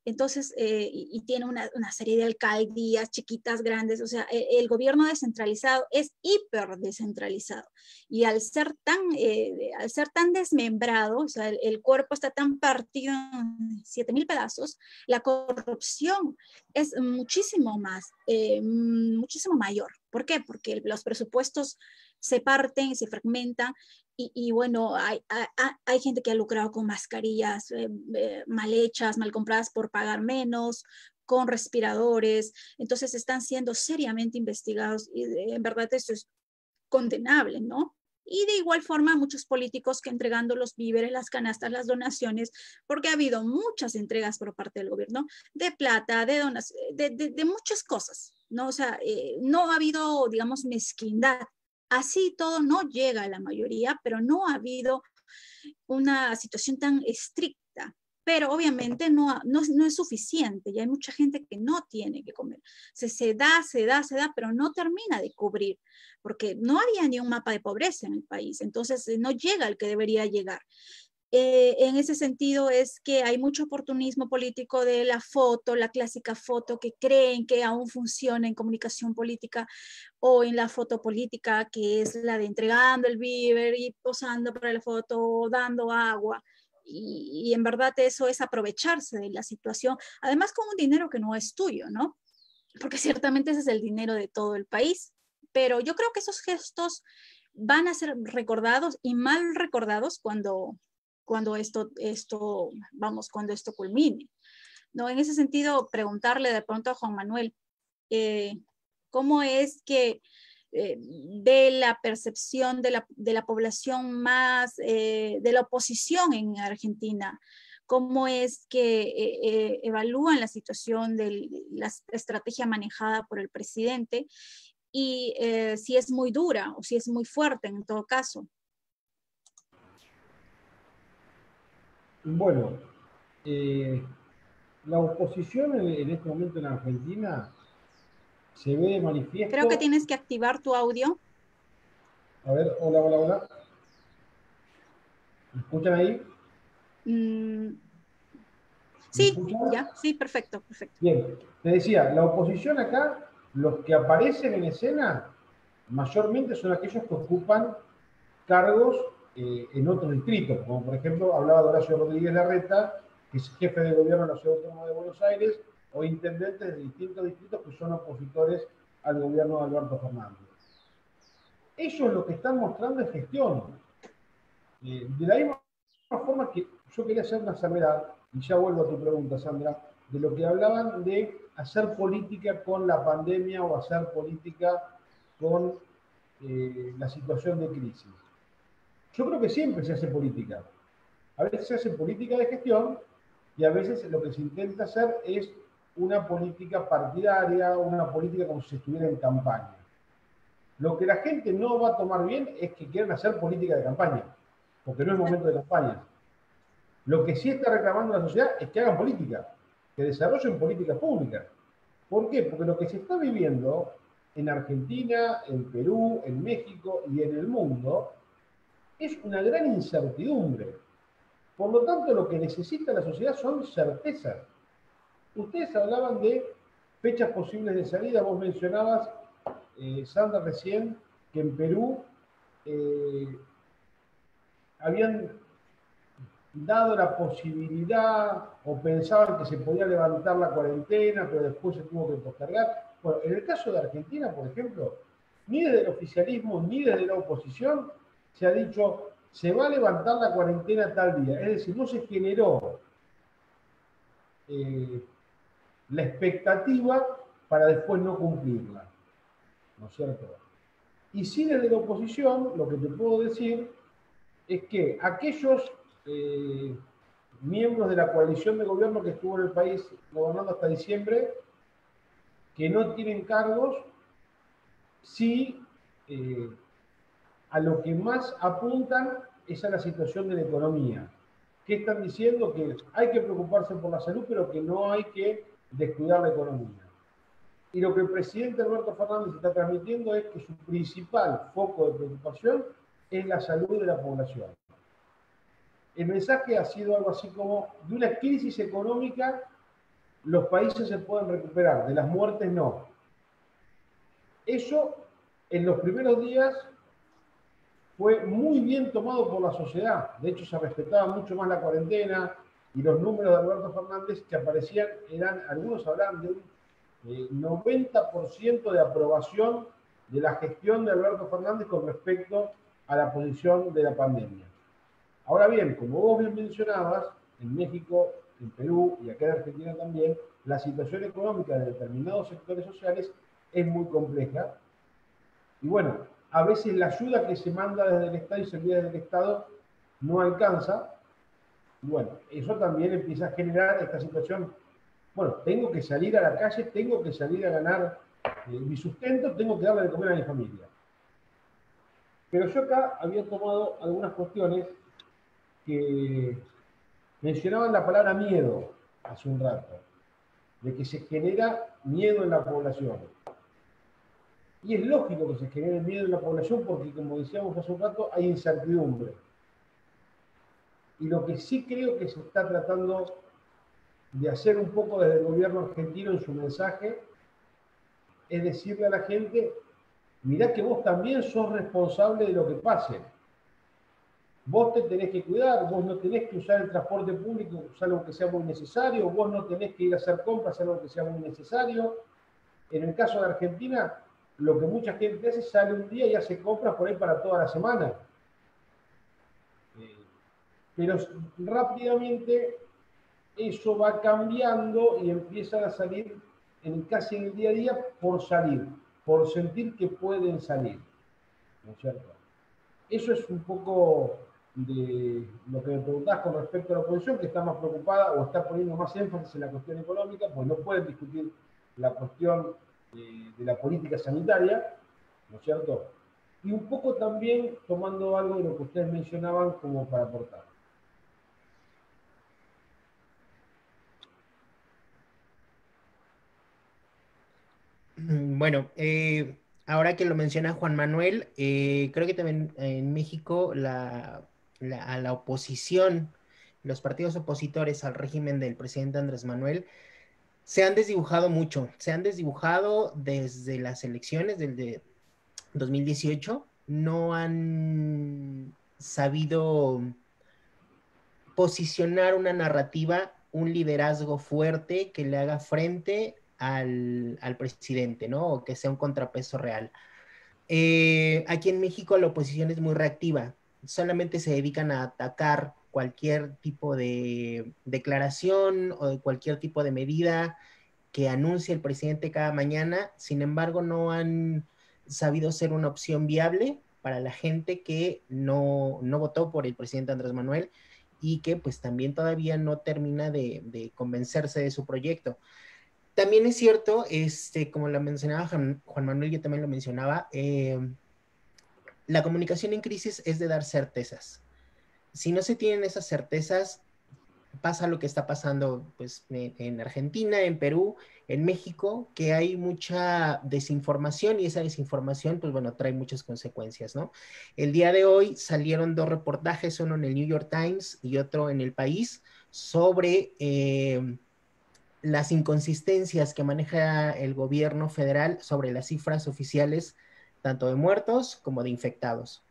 Entonces, y tiene una serie de alcaldías chiquitas, grandes, o sea, el gobierno descentralizado es hiper descentralizado. Y al ser tan desmembrado, o sea, el cuerpo está tan partido en 7,000 pedazos, la corrupción es muchísimo muchísimo mayor. ¿Por qué? Porque los presupuestos se parten y se fragmentan. Y bueno, hay gente que ha lucrado con mascarillas mal hechas, mal compradas por pagar menos, con respiradores. Entonces están siendo seriamente investigados y en verdad esto es condenable, ¿no? Y de igual forma muchos políticos que entregando los víveres, las canastas, las donaciones, porque ha habido muchas entregas por parte del gobierno de plata, de muchas cosas, ¿no? O sea, no ha habido, digamos, mezquindad. Así todo no llega a la mayoría, pero no ha habido una situación tan estricta. Pero obviamente no es suficiente y hay mucha gente que no tiene que comer. Se da, pero no termina de cubrir, porque no había ni un mapa de pobreza en el país, entonces no llega al que debería llegar. En ese sentido es que hay mucho oportunismo político de la foto, la clásica foto que creen que aún funciona en comunicación política o en la foto política, que es la de entregando el víver y posando para la foto, dando agua. Y en verdad eso es aprovecharse de la situación, además con un dinero que no es tuyo, ¿no? Porque ciertamente ese es el dinero de todo el país. Pero yo creo que esos gestos van a ser recordados y mal recordados cuando esto culmine. ¿No? En ese sentido, preguntarle de pronto a Juan Manuel, ¿cómo es que de la percepción de la población más, de la oposición en Argentina? ¿Cómo es que evalúan la situación de la estrategia manejada por el presidente? Y si es muy dura o si es muy fuerte en todo caso. Bueno, la oposición en este momento en Argentina se ve de Creo que manifiesto. tienes que activar tu audio. A ver, hola, hola, hola. ¿Me escuchan ahí? ¿Me Sí, escuchan? ya, sí, perfecto, perfecto. Bien, te decía, la oposición acá, los que aparecen en escena, mayormente son aquellos que ocupan cargos en otros distritos, como por ejemplo hablaba de Horacio Rodríguez Larreta, que es jefe de gobierno de la Ciudad Autónoma de Buenos Aires, o intendentes de distintos distritos que son opositores al gobierno de Alberto Fernández. Ellos lo que están mostrando es gestión. De la misma forma que yo quería hacer una salvedad, y ya vuelvo a tu pregunta, Sandra, de lo que hablaban de hacer política con la pandemia o hacer política con la situación de crisis. Yo creo que siempre se hace política. A veces se hace política de gestión y a veces lo que se intenta hacer es una política partidaria, una política como si se estuviera en campaña. Lo que la gente no va a tomar bien es que quieran hacer política de campaña, porque no es momento de campaña. Lo que sí está reclamando la sociedad es que hagan política, que desarrollen políticas públicas. ¿Por qué? Porque lo que se está viviendo en Argentina, en Perú, en México y en el mundo es una gran incertidumbre. Por lo tanto, lo que necesita la sociedad son certezas. Ustedes hablaban de fechas posibles de salida, vos mencionabas, Sandra, recién, que en Perú habían dado la posibilidad o pensaban que se podía levantar la cuarentena, pero después se tuvo que postergar. Bueno, en el caso de Argentina, por ejemplo, ni desde el oficialismo ni desde la oposición se ha dicho se va a levantar la cuarentena tal día. Es decir, no se generó la expectativa para después no cumplirla, ¿no es cierto? Y sí desde la oposición, lo que te puedo decir es que aquellos miembros de la coalición de gobierno que estuvo en el país gobernando hasta diciembre, que no tienen cargos, sí a lo que más apuntan es a la situación de la economía. ¿Qué están diciendo? Que hay que preocuparse por la salud, pero que no hay que descuidar la economía. Y lo que el presidente Alberto Fernández está transmitiendo es que su principal foco de preocupación es la salud de la población. El mensaje ha sido algo así como, de una crisis económica los países se pueden recuperar, de las muertes no. Eso en los primeros días fue muy bien tomado por la sociedad. De hecho, se respetaba mucho más la cuarentena y los números de Alberto Fernández que aparecían eran, algunos hablaban de un 90% de aprobación de la gestión de Alberto Fernández con respecto a la posición de la pandemia. Ahora bien, como vos bien mencionabas, en México, en Perú y acá en Argentina también, la situación económica de determinados sectores sociales es muy compleja. Y bueno, a veces la ayuda que se manda desde el Estado y se envía desde el Estado no alcanza. Y bueno, eso también empieza a generar esta situación. Bueno, tengo que salir a la calle, tengo que salir a ganar mi sustento, tengo que darle de comer a mi familia. Pero yo acá había tomado algunas cuestiones que mencionaban la palabra miedo hace un rato, de que se genera miedo en la población. Y es lógico que se genere miedo en la población porque, como decíamos hace un rato, hay incertidumbre. Y lo que sí creo que se está tratando de hacer un poco desde el gobierno argentino en su mensaje es decirle a la gente, mirá que vos también sos responsable de lo que pase. Vos te tenés que cuidar, vos no tenés que usar el transporte público, salvo que sea muy necesario, vos no tenés que ir a hacer compras, salvo que sea muy necesario. En el caso de Argentina, lo que mucha gente hace, sale un día y hace compras por ahí para toda la semana. Pero rápidamente eso va cambiando y empiezan a salir casi en el día a día por salir, por sentir que pueden salir. ¿No es cierto? Eso es un poco de lo que me preguntás con respecto a la oposición, que está más preocupada o está poniendo más énfasis en la cuestión económica, pues no pueden discutir la cuestión de la política sanitaria, ¿no es cierto? Y un poco también tomando algo de lo que ustedes mencionaban como para aportar. Bueno, ahora que lo menciona Juan Manuel, creo que también en México a la oposición, los partidos opositores al régimen del presidente Andrés Manuel, se han desdibujado mucho, se han desdibujado desde las elecciones del 2018, no han sabido posicionar una narrativa, un liderazgo fuerte que le haga frente al presidente, ¿no? O que sea un contrapeso real. Aquí en México la oposición es muy reactiva, solamente se dedican a atacar cualquier tipo de declaración o de cualquier tipo de medida que anuncie el presidente cada mañana. Sin embargo, no han sabido ser una opción viable para la gente que no votó por el presidente Andrés Manuel y que pues también todavía no termina de convencerse de su proyecto. También es cierto, como lo mencionaba Juan Manuel, yo también lo mencionaba, la comunicación en crisis es de dar certezas. Si no se tienen esas certezas, pasa lo que está pasando pues, en Argentina, en Perú, en México, que hay mucha desinformación y esa desinformación, pues bueno, trae muchas consecuencias, ¿no? El día de hoy salieron dos reportajes, uno en el New York Times y otro en El País, sobre las inconsistencias que maneja el gobierno federal sobre las cifras oficiales, tanto de muertos como de infectados.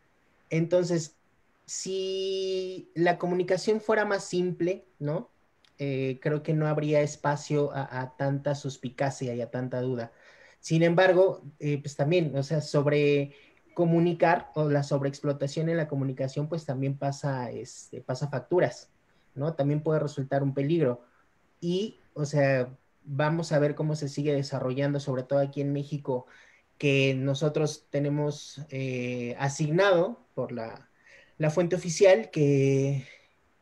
Entonces, si la comunicación fuera más simple, ¿no? Creo que no habría espacio a tanta suspicacia y a tanta duda. Sin embargo, pues también, o sea, sobre comunicar o la sobreexplotación en la comunicación, pues también pasa facturas, ¿no? También puede resultar un peligro. Y, o sea, vamos a ver cómo se sigue desarrollando, sobre todo aquí en México, que nosotros tenemos asignado por la fuente oficial que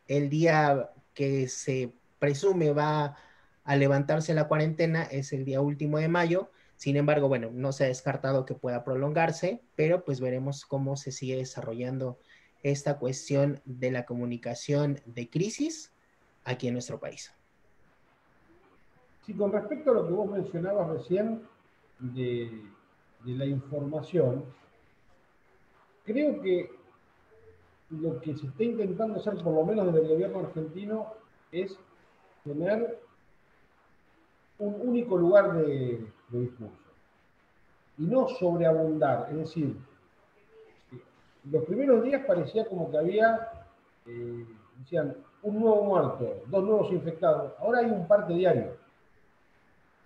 el día que se presume va a levantarse la cuarentena es el día último de mayo. Sin embargo, bueno, no se ha descartado que pueda prolongarse, pero pues veremos cómo se sigue desarrollando esta cuestión de la comunicación de crisis aquí en nuestro país. Sí, con respecto a lo que vos mencionabas recién de la información, creo que lo que se está intentando hacer, por lo menos desde el gobierno argentino, es tener un único lugar de discurso y no sobreabundar. Es decir, los primeros días parecía como que había, decían, un nuevo muerto, 2 nuevos infectados. Ahora hay un parte diario.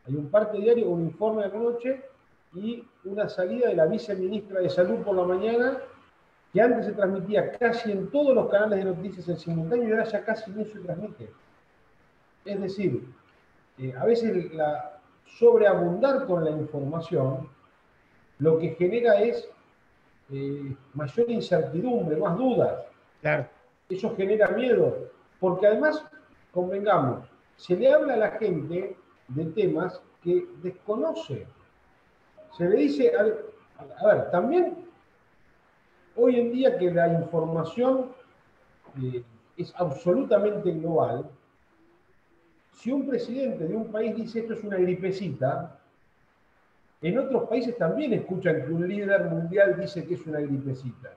Hay un parte diario, un informe a la noche y una salida de la viceministra de Salud por la mañana, que antes se transmitía casi en todos los canales de noticias en simultáneo y ahora ya casi no se transmite. Es decir, a veces la sobreabundar con la información lo que genera es mayor incertidumbre, más dudas. Claro. Eso genera miedo, porque además, convengamos, se le habla a la gente de temas que desconoce. Se le dice, a ver, también hoy en día que la información es absolutamente global, si un presidente de un país dice esto es una gripecita, en otros países también escuchan que un líder mundial dice que es una gripecita.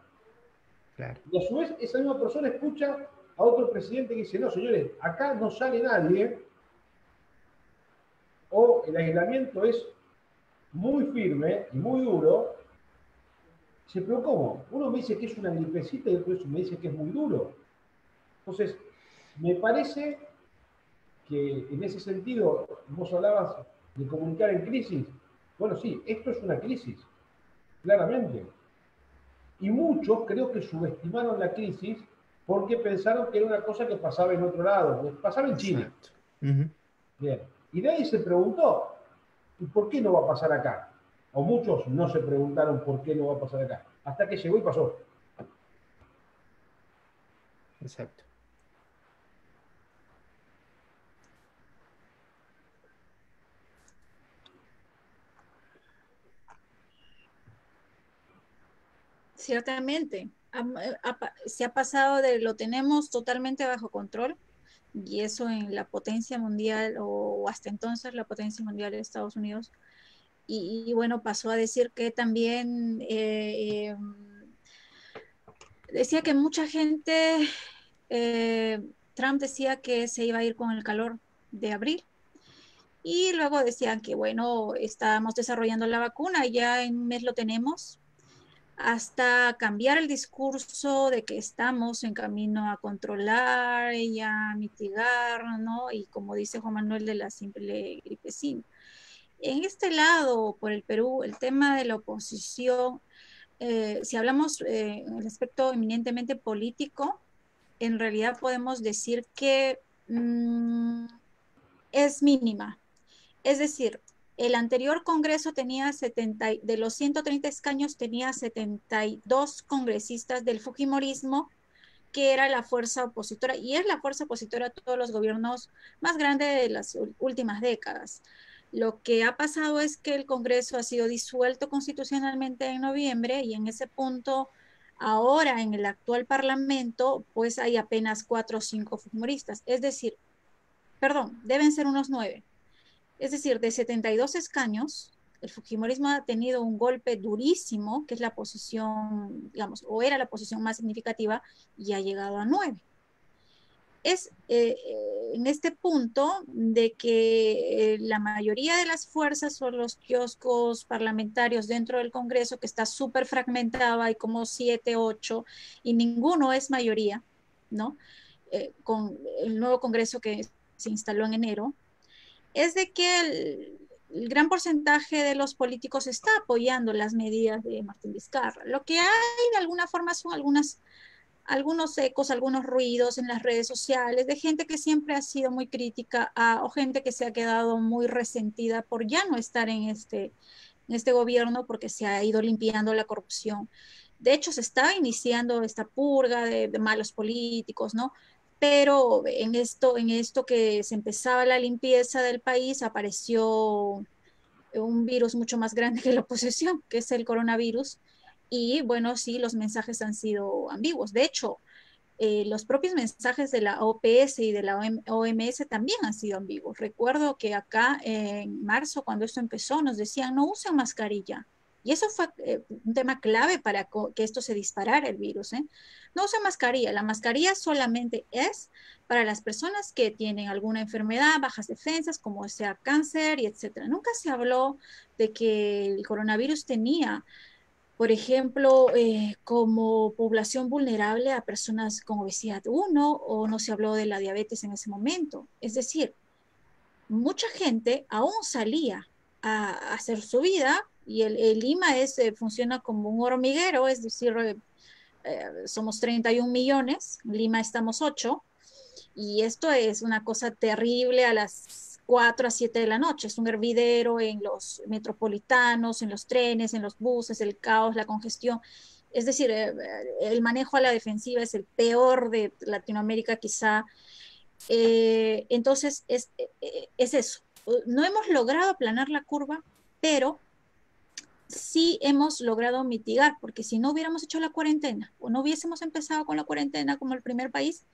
Claro. Y a su vez, esa misma persona escucha a otro presidente que dice, no, señores, acá no sale nadie, o el aislamiento es muy firme y muy duro. Dice, pero ¿cómo? Uno me dice que es una gripecita y otro me dice que es muy duro. Entonces, me parece que en ese sentido, vos hablabas de comunicar en crisis. Bueno, sí, esto es una crisis, claramente. Y muchos creo que subestimaron la crisis porque pensaron que era una cosa que pasaba en otro lado, que pasaba en China. Exacto. Uh-huh. Bien. Y nadie se preguntó, ¿y por qué no va a pasar acá? O muchos no se preguntaron por qué no va a pasar acá. Hasta que llegó y pasó. Exacto. Ciertamente, se ha pasado de lo tenemos totalmente bajo control y eso en la potencia mundial o hasta entonces la potencia mundial de Estados Unidos y bueno, pasó a decir que también decía que mucha gente, eh, Trump decía que se iba a ir con el calor de abril y luego decían que bueno, estábamos desarrollando la vacuna, ya en un mes lo tenemos hasta cambiar el discurso de que estamos en camino a controlar y a mitigar, ¿no? Y como dice Juan Manuel de la simple gripecina. En este lado, por el Perú, el tema de la oposición, si hablamos en el aspecto eminentemente político, en realidad podemos decir que es mínima. Es decir, el anterior Congreso tenía 70, de los 130 escaños tenía 72 congresistas del Fujimorismo, que era la fuerza opositora, y es la fuerza opositora a todos los gobiernos más grandes de las últimas décadas. Lo que ha pasado es que el Congreso ha sido disuelto constitucionalmente en noviembre y en ese punto, ahora en el actual Parlamento, pues hay apenas 4 o 5 fujimoristas. Es decir, perdón, deben ser unos 9. Es decir, de 72 escaños, el Fujimorismo ha tenido un golpe durísimo, que es la posición, digamos, o era la posición más significativa, y ha llegado a 9. Es en este punto de que la mayoría de las fuerzas son los kioscos parlamentarios dentro del Congreso, que está súper fragmentado, hay como 7, 8, y ninguno es mayoría, ¿no? Con el nuevo Congreso que se instaló en enero, es de que el gran porcentaje de los políticos está apoyando las medidas de Martín Vizcarra. Lo que hay de alguna forma son algunos ecos, algunos ruidos en las redes sociales de gente que siempre ha sido muy crítica o gente que se ha quedado muy resentida por ya no estar en este gobierno porque se ha ido limpiando la corrupción. De hecho, se estaba iniciando esta purga de malos políticos, ¿no? Pero en esto que se empezaba la limpieza del país, apareció un virus mucho más grande que la oposición, que es el coronavirus. Y bueno, sí, los mensajes han sido ambiguos. De hecho, los propios mensajes de la OPS y de la OMS también han sido ambiguos. Recuerdo que acá en marzo, cuando esto empezó, nos decían no usen mascarilla. Y eso fue un tema clave para que esto se disparara el virus. No usen mascarilla. La mascarilla solamente es para las personas que tienen alguna enfermedad, bajas defensas, como sea cáncer y etcétera. Nunca se habló de que el coronavirus tenía por ejemplo, como población vulnerable a personas con obesidad 1 o no se habló de la diabetes en ese momento. Es decir, mucha gente aún salía a hacer su vida y el Lima funciona como un hormiguero, es decir, somos 31 millones, en Lima estamos 8, y esto es una cosa terrible a las 4 a 7 de la noche. Es un hervidero en los metropolitanos, en los trenes, en los buses, el caos, la congestión. Es decir, el manejo a la defensiva es el peor de Latinoamérica quizá. Entonces, es eso. No hemos logrado aplanar la curva, pero sí hemos logrado mitigar, porque si no hubiéramos hecho la cuarentena o no hubiésemos empezado con la cuarentena como el primer país,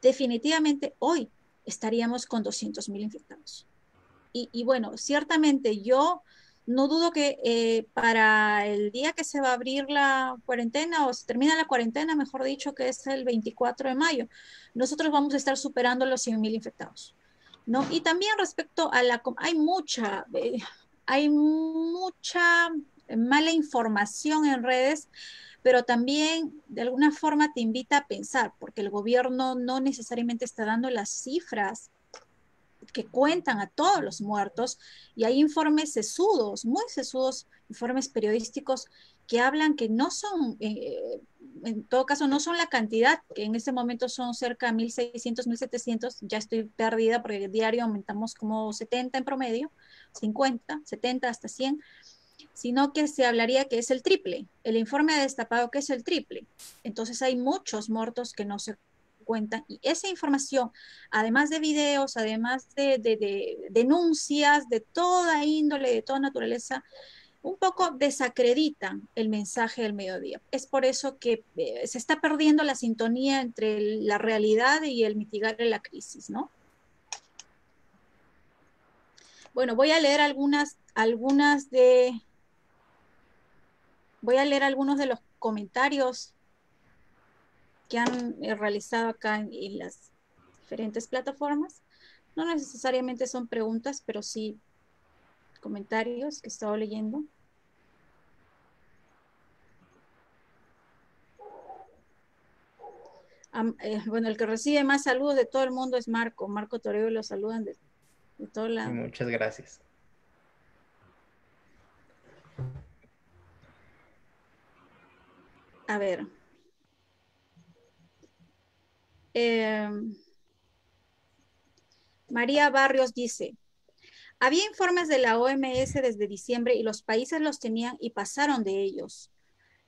definitivamente hoy estaríamos con 200.000 infectados. Y bueno, ciertamente yo no dudo que para el día que se va a abrir la cuarentena o se termina la cuarentena, mejor dicho, que es el 24 de mayo, nosotros vamos a estar superando los 100.000 infectados, ¿no? Y también respecto a hay mucha mala información en redes, pero también de alguna forma te invita a pensar, porque el gobierno no necesariamente está dando las cifras que cuentan a todos los muertos y hay informes sesudos, muy sesudos, informes periodísticos que hablan que no son, en todo caso, no son la cantidad, que en este momento son cerca de 1.600, 1.700, ya estoy perdida porque diario aumentamos como 70 en promedio, 50, 70 hasta 100, sino que se hablaría que es el triple. El informe ha destapado que es el triple. Entonces hay muchos muertos que no se cuentan y esa información, además de videos, además de denuncias de toda índole, de toda naturaleza, un poco desacreditan el mensaje del mediodía. Es por eso que se está perdiendo la sintonía entre la realidad y el mitigar la crisis, ¿no? Bueno, voy a leer algunos de los comentarios que han realizado acá en las diferentes plataformas. No necesariamente son preguntas, pero sí comentarios que he estado leyendo. Bueno, el que recibe más saludos de todo el mundo es Marco. Marco Toreo lo saludan de todo lado. Muchas gracias. A ver. María Barrios dice, había informes de la OMS desde diciembre y los países los tenían y pasaron de ellos.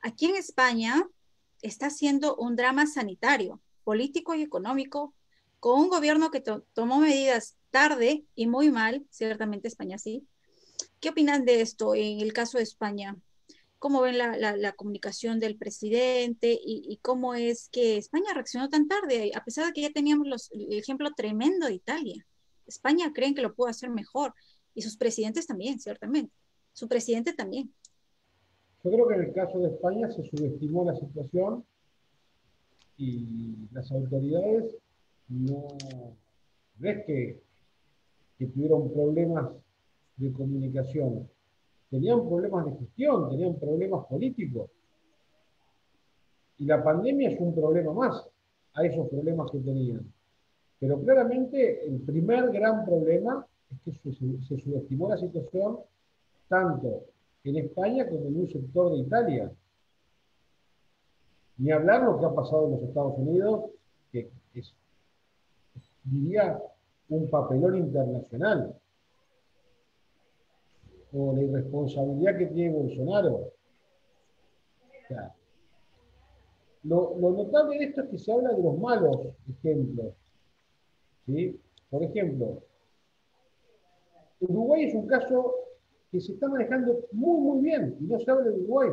Aquí en España está siendo un drama sanitario, político y económico, con un gobierno que tomó medidas tarde y muy mal, ciertamente España sí. ¿Qué opinan de esto en el caso de España? ¿Cómo ven la comunicación del presidente y cómo es que España reaccionó tan tarde, a pesar de que ya teníamos el ejemplo tremendo de Italia? España creen que lo pudo hacer mejor y sus presidentes también, ciertamente. Su presidente también. Yo creo que en el caso de España se subestimó la situación y las autoridades no ves que tuvieron problemas de comunicación, tenían problemas de gestión, tenían problemas políticos. Y la pandemia es un problema más a esos problemas que tenían. Pero claramente el primer gran problema es que se subestimó la situación tanto en España como en un sector de Italia. Ni hablar lo que ha pasado en los Estados Unidos, que es, diría, un papelón internacional, o la irresponsabilidad que tiene Bolsonaro. O sea, lo notable de esto es que se habla de los malos ejemplos. ¿Sí? Por ejemplo, Uruguay es un caso que se está manejando muy, muy bien, y no se habla de Uruguay.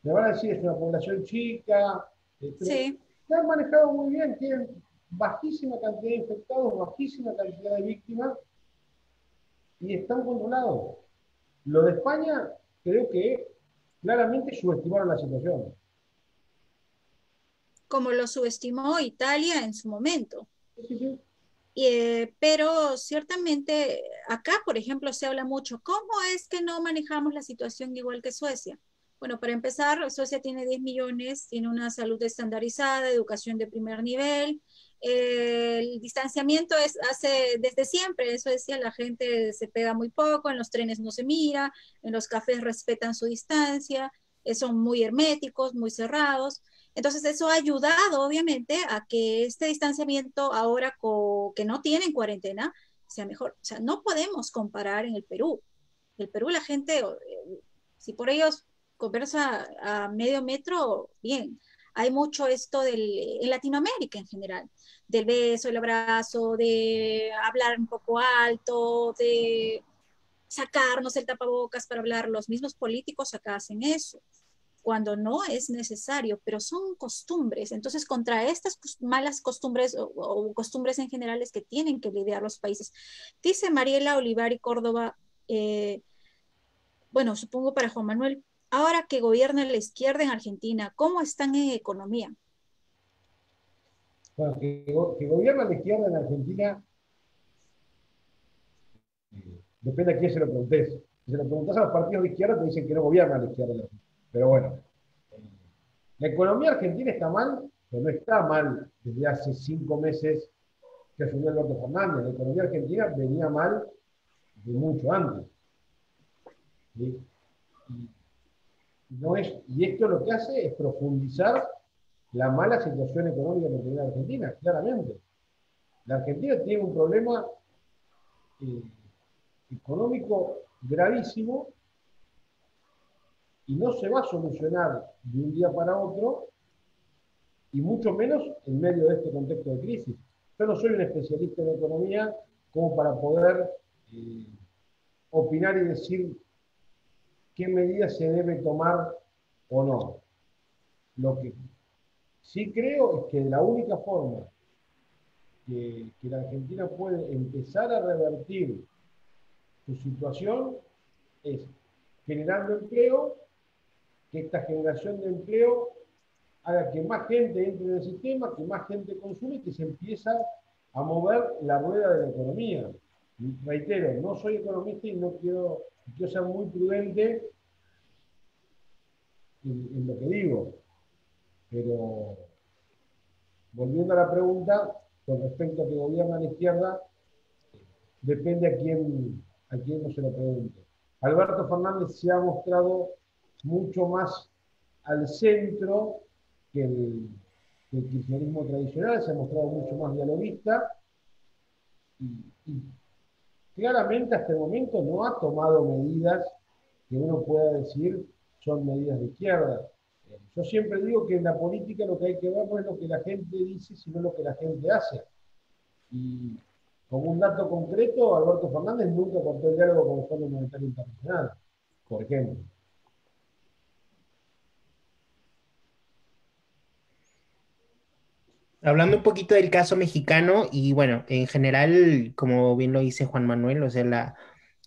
Me van a decir, es una población chica, pero Sí. se han manejado muy bien, tienen bajísima cantidad de infectados, bajísima cantidad de víctimas, y están controlados. Lo de España, creo que claramente subestimaron la situación. Como lo subestimó Italia en su momento. Sí, sí. Pero ciertamente acá, por ejemplo, se habla mucho, ¿cómo es que no manejamos la situación igual que Suecia? Bueno, para empezar, Suecia tiene 10 millones, tiene una salud estandarizada, educación de primer nivel, el distanciamiento hace desde siempre, eso decía, la gente se pega muy poco, en los trenes no se mira, en los cafés respetan su distancia, son muy herméticos, muy cerrados. Entonces eso ha ayudado, obviamente, a que este distanciamiento ahora que no tienen cuarentena sea mejor. O sea, no podemos comparar en el Perú. El Perú la gente, si por ellos conversa a medio metro, bien. Hay mucho esto en Latinoamérica en general, del beso, el abrazo, de hablar un poco alto, de sacarnos el tapabocas para hablar. Los mismos políticos acá hacen eso, cuando no es necesario, pero son costumbres. Entonces, contra estas malas costumbres o costumbres en general es que tienen que lidiar los países. Dice Mariela Olivari Córdoba, bueno, supongo para Juan Manuel, ahora que gobierna la izquierda en Argentina, ¿cómo están en economía? Bueno, que gobierna la izquierda en Argentina, depende a quién se lo preguntes. Si se lo preguntas a los partidos de izquierda, te dicen que no gobierna la izquierda en Argentina. Pero bueno, eh, la economía argentina está mal, pero no está mal desde hace 5 meses que asumió Alberto Fernández. La economía argentina venía mal de mucho antes. ¿Sí? Y esto lo que hace es profundizar la mala situación económica que tiene la Argentina, claramente. La Argentina tiene un problema eh, económico gravísimo y no se va a solucionar de un día para otro, y mucho menos en medio de este contexto de crisis. Yo no soy un especialista en economía como para poder eh, opinar y decir qué medidas se debe tomar o no. Lo que sí creo es que la única forma que la Argentina puede empezar a revertir su situación es generando empleo, que esta generación de empleo haga que más gente entre en el sistema, que más gente consume y que se empieza a mover la rueda de la economía. Y reitero, no soy economista y quiero ser muy prudente en lo que digo, pero volviendo a la pregunta, con respecto a que gobierna la izquierda, depende a quién no se lo pregunte. Alberto Fernández se ha mostrado mucho más al centro que el kirchnerismo tradicional, se ha mostrado mucho más dialoguista y claramente hasta el momento no ha tomado medidas que uno pueda decir son medidas de izquierda. Yo siempre digo que en la política lo que hay que ver no es lo que la gente dice, sino lo que la gente hace. Y como un dato concreto, Alberto Fernández nunca cortó el diálogo con el Fondo Monetario Internacional, por ejemplo. Hablando un poquito del caso mexicano y bueno, en general, como bien lo dice Juan Manuel, o sea,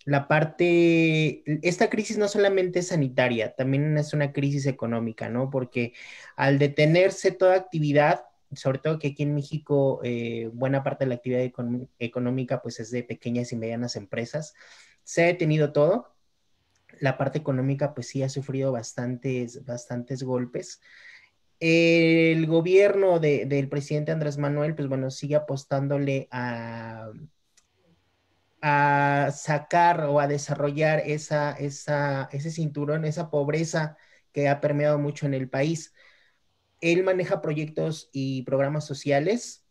la parte, esta crisis no solamente es sanitaria, también es una crisis económica, ¿no? Porque al detenerse toda actividad, sobre todo que aquí en México buena parte de la actividad económica pues es de pequeñas y medianas empresas, se ha detenido todo. La parte económica pues sí ha sufrido bastantes golpes. El gobierno del presidente Andrés Manuel, pues bueno, sigue apostándole a sacar o a desarrollar ese cinturón, esa pobreza que ha permeado mucho en el país. Él maneja proyectos y programas sociales,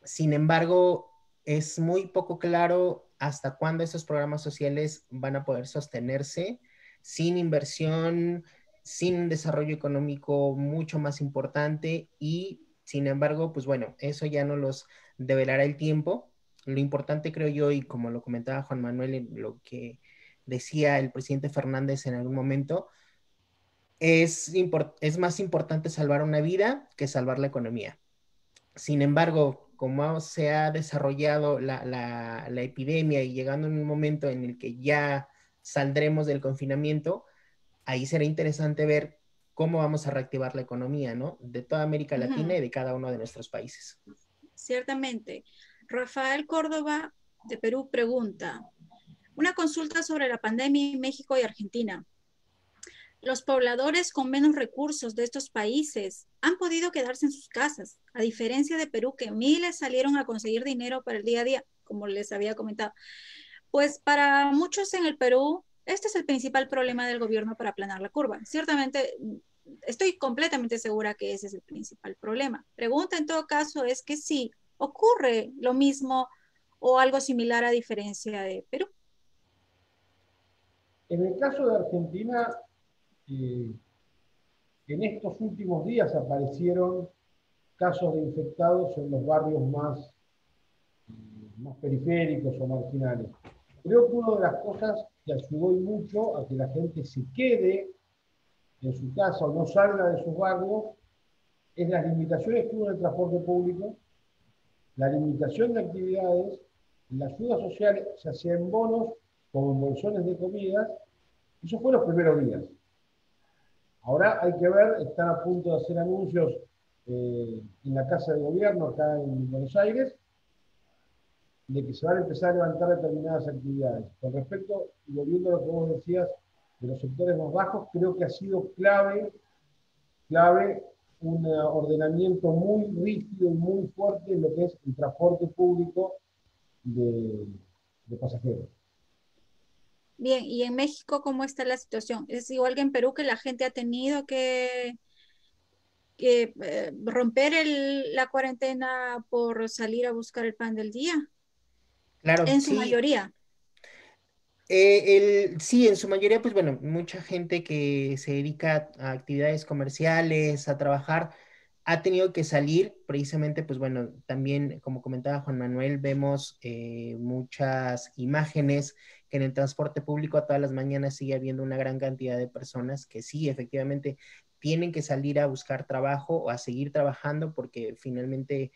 sin embargo, es muy poco claro hasta cuándo esos programas sociales van a poder sostenerse sin inversión, sin un desarrollo económico mucho más importante y, sin embargo, pues bueno, eso ya no los develará el tiempo. Lo importante, creo yo, y como lo comentaba Juan Manuel, en lo que decía el presidente Fernández en algún momento, es más importante salvar una vida que salvar la economía. Sin embargo, como se ha desarrollado la epidemia y llegando en un momento en el que ya saldremos del confinamiento, ahí será interesante ver cómo vamos a reactivar la economía, ¿no? De toda América Latina y de cada uno de nuestros países. Ciertamente. Rafael Córdoba de Perú pregunta, una consulta sobre la pandemia en México y Argentina. Los pobladores con menos recursos de estos países han podido quedarse en sus casas, a diferencia de Perú, que miles salieron a conseguir dinero para el día a día, como les había comentado. Pues para muchos en el Perú, este es el principal problema del gobierno para aplanar la curva. Ciertamente, estoy completamente segura que ese es el principal problema. Pregunta en todo caso es que si ocurre lo mismo o algo similar a diferencia de Perú. En el caso de Argentina, eh, en estos últimos días aparecieron casos de infectados en los barrios más periféricos o marginales. Creo que una de las cosas que ayudó y mucho a que la gente se quede en su casa o no salga de sus barrios, es las limitaciones que hubo en el transporte público, la limitación de actividades, la ayuda social, ya sea en bonos como en bolsones de comidas. Eso fue los primeros días. Ahora hay que ver, están a punto de hacer anuncios en la Casa de Gobierno acá en Buenos Aires, de que se van a empezar a levantar determinadas actividades. Con respecto, y volviendo a lo que vos decías de los sectores más bajos, creo que ha sido clave un ordenamiento muy rígido y muy fuerte en lo que es el transporte público de, de pasajeros. Bien, ¿y en México cómo está la situación? ¿Es igual que en Perú, que la gente ha tenido que romper la cuarentena por salir a buscar el pan del día? Claro, En su sí. mayoría. Sí, en su mayoría, pues bueno, mucha gente que se dedica a actividades comerciales, a trabajar, ha tenido que salir precisamente, pues bueno, también, como comentaba Juan Manuel, vemos muchas imágenes que en el transporte público a todas las mañanas sigue habiendo una gran cantidad de personas que sí, efectivamente, tienen que salir a buscar trabajo o a seguir trabajando porque finalmente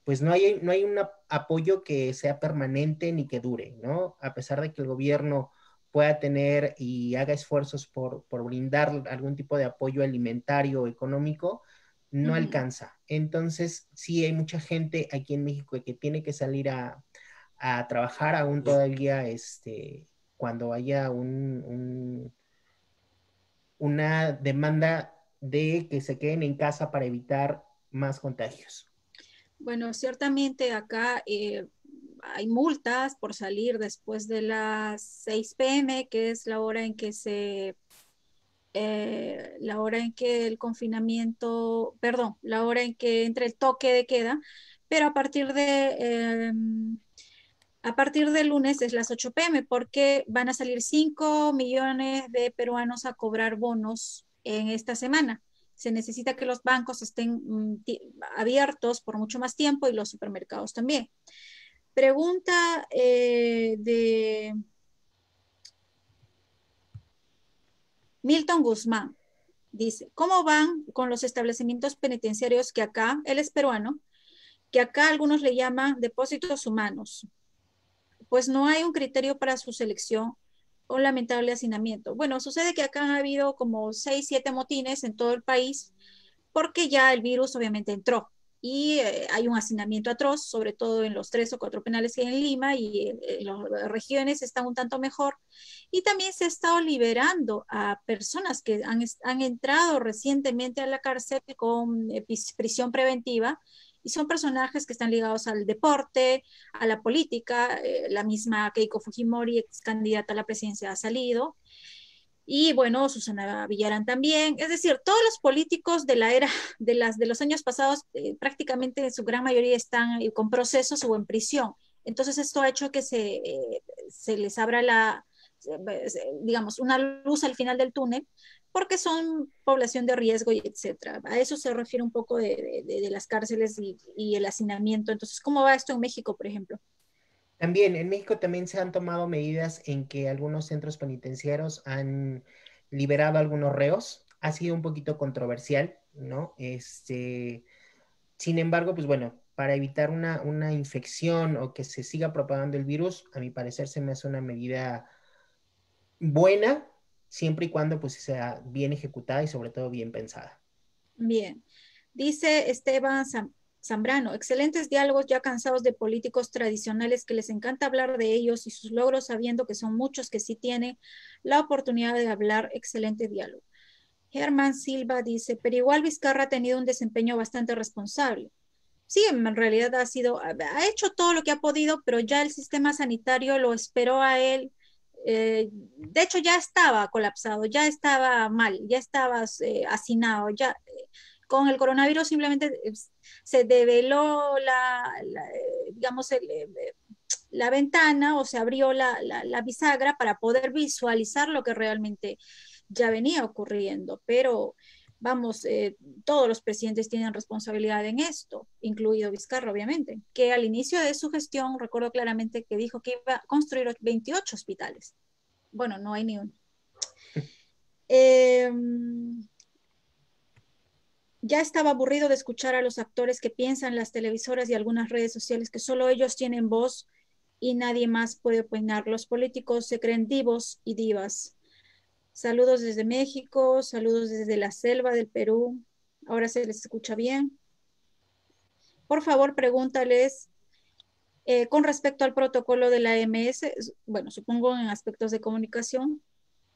pues no hay un apoyo que sea permanente ni que dure, ¿no? A pesar de que el gobierno pueda tener y haga esfuerzos por brindar algún tipo de apoyo alimentario o económico, no Ujú. alcanza. Entonces, sí hay mucha gente aquí en México que tiene que salir a trabajar aún todavía, cuando haya una demanda de que se queden en casa para evitar más contagios. Bueno, ciertamente acá hay multas por salir después de las 6 p.m., que es la hora en que la hora en que el confinamiento, perdón, la hora en que entra el toque de queda, pero a partir de lunes es las 8 p.m., porque van a salir 5 millones de peruanos a cobrar bonos en esta semana. Se necesita que los bancos estén abiertos por mucho más tiempo y los supermercados también. Pregunta de Milton Guzmán. Dice, ¿cómo van con los establecimientos penitenciarios que acá, él es peruano, que acá algunos le llaman depósitos humanos? Pues no hay un criterio para su selección o lamentable hacinamiento. Bueno, sucede que acá han habido como 6, 7 motines en todo el país porque ya el virus obviamente entró y hay un hacinamiento atroz, sobre todo en los 3 o 4 penales que hay en Lima, y las regiones están un tanto mejor. Y también se ha estado liberando a personas que han entrado recientemente a la cárcel con prisión preventiva, y son personajes que están ligados al deporte, a la política. La misma Keiko Fujimori, ex candidata a la presidencia, ha salido. Y bueno, Susana Villarán también. Es decir, todos los políticos de la era de los años pasados, prácticamente en su gran mayoría están con procesos o en prisión. Entonces esto ha hecho que se les abra digamos, una luz al final del túnel, porque son población de riesgo y etcétera. A eso se refiere un poco de las cárceles y el hacinamiento. Entonces, ¿cómo va esto en México, por ejemplo? También en México también se han tomado medidas en que algunos centros penitenciarios han liberado a algunos reos. Ha sido un poquito controversial, ¿no? Sin embargo, pues bueno, para evitar una infección o que se siga propagando el virus, a mi parecer se me hace una medida buena, siempre y cuando pues sea bien ejecutada y sobre todo bien pensada. Bien. Dice Esteban Zambrano, excelentes diálogos, ya cansados de políticos tradicionales que les encanta hablar de ellos y sus logros, sabiendo que son muchos que sí tienen la oportunidad de hablar. Excelente diálogo. Germán Silva dice, pero igual Vizcarra ha tenido un desempeño bastante responsable. Sí, en realidad ha hecho todo lo que ha podido, pero ya el sistema sanitario lo esperó a él. De hecho, ya estaba colapsado, ya estaba mal, ya estaba hacinado, ya con el coronavirus simplemente se develó digamos, la ventana, o se abrió la bisagra para poder visualizar lo que realmente ya venía ocurriendo. Pero vamos, todos los presidentes tienen responsabilidad en esto, incluido Vizcarra, obviamente, que al inicio de su gestión recuerdo claramente que dijo que iba a construir 28 hospitales. Bueno, no hay ni uno. Eh, ya estaba aburrido de escuchar a los actores que piensan las televisoras y algunas redes sociales que solo ellos tienen voz y nadie más puede opinar. Los políticos se creen divos y divas. Saludos desde México, saludos desde la selva del Perú. Ahora se les escucha bien. Por favor, pregúntales con respecto al protocolo de la MS, bueno, supongo en aspectos de comunicación,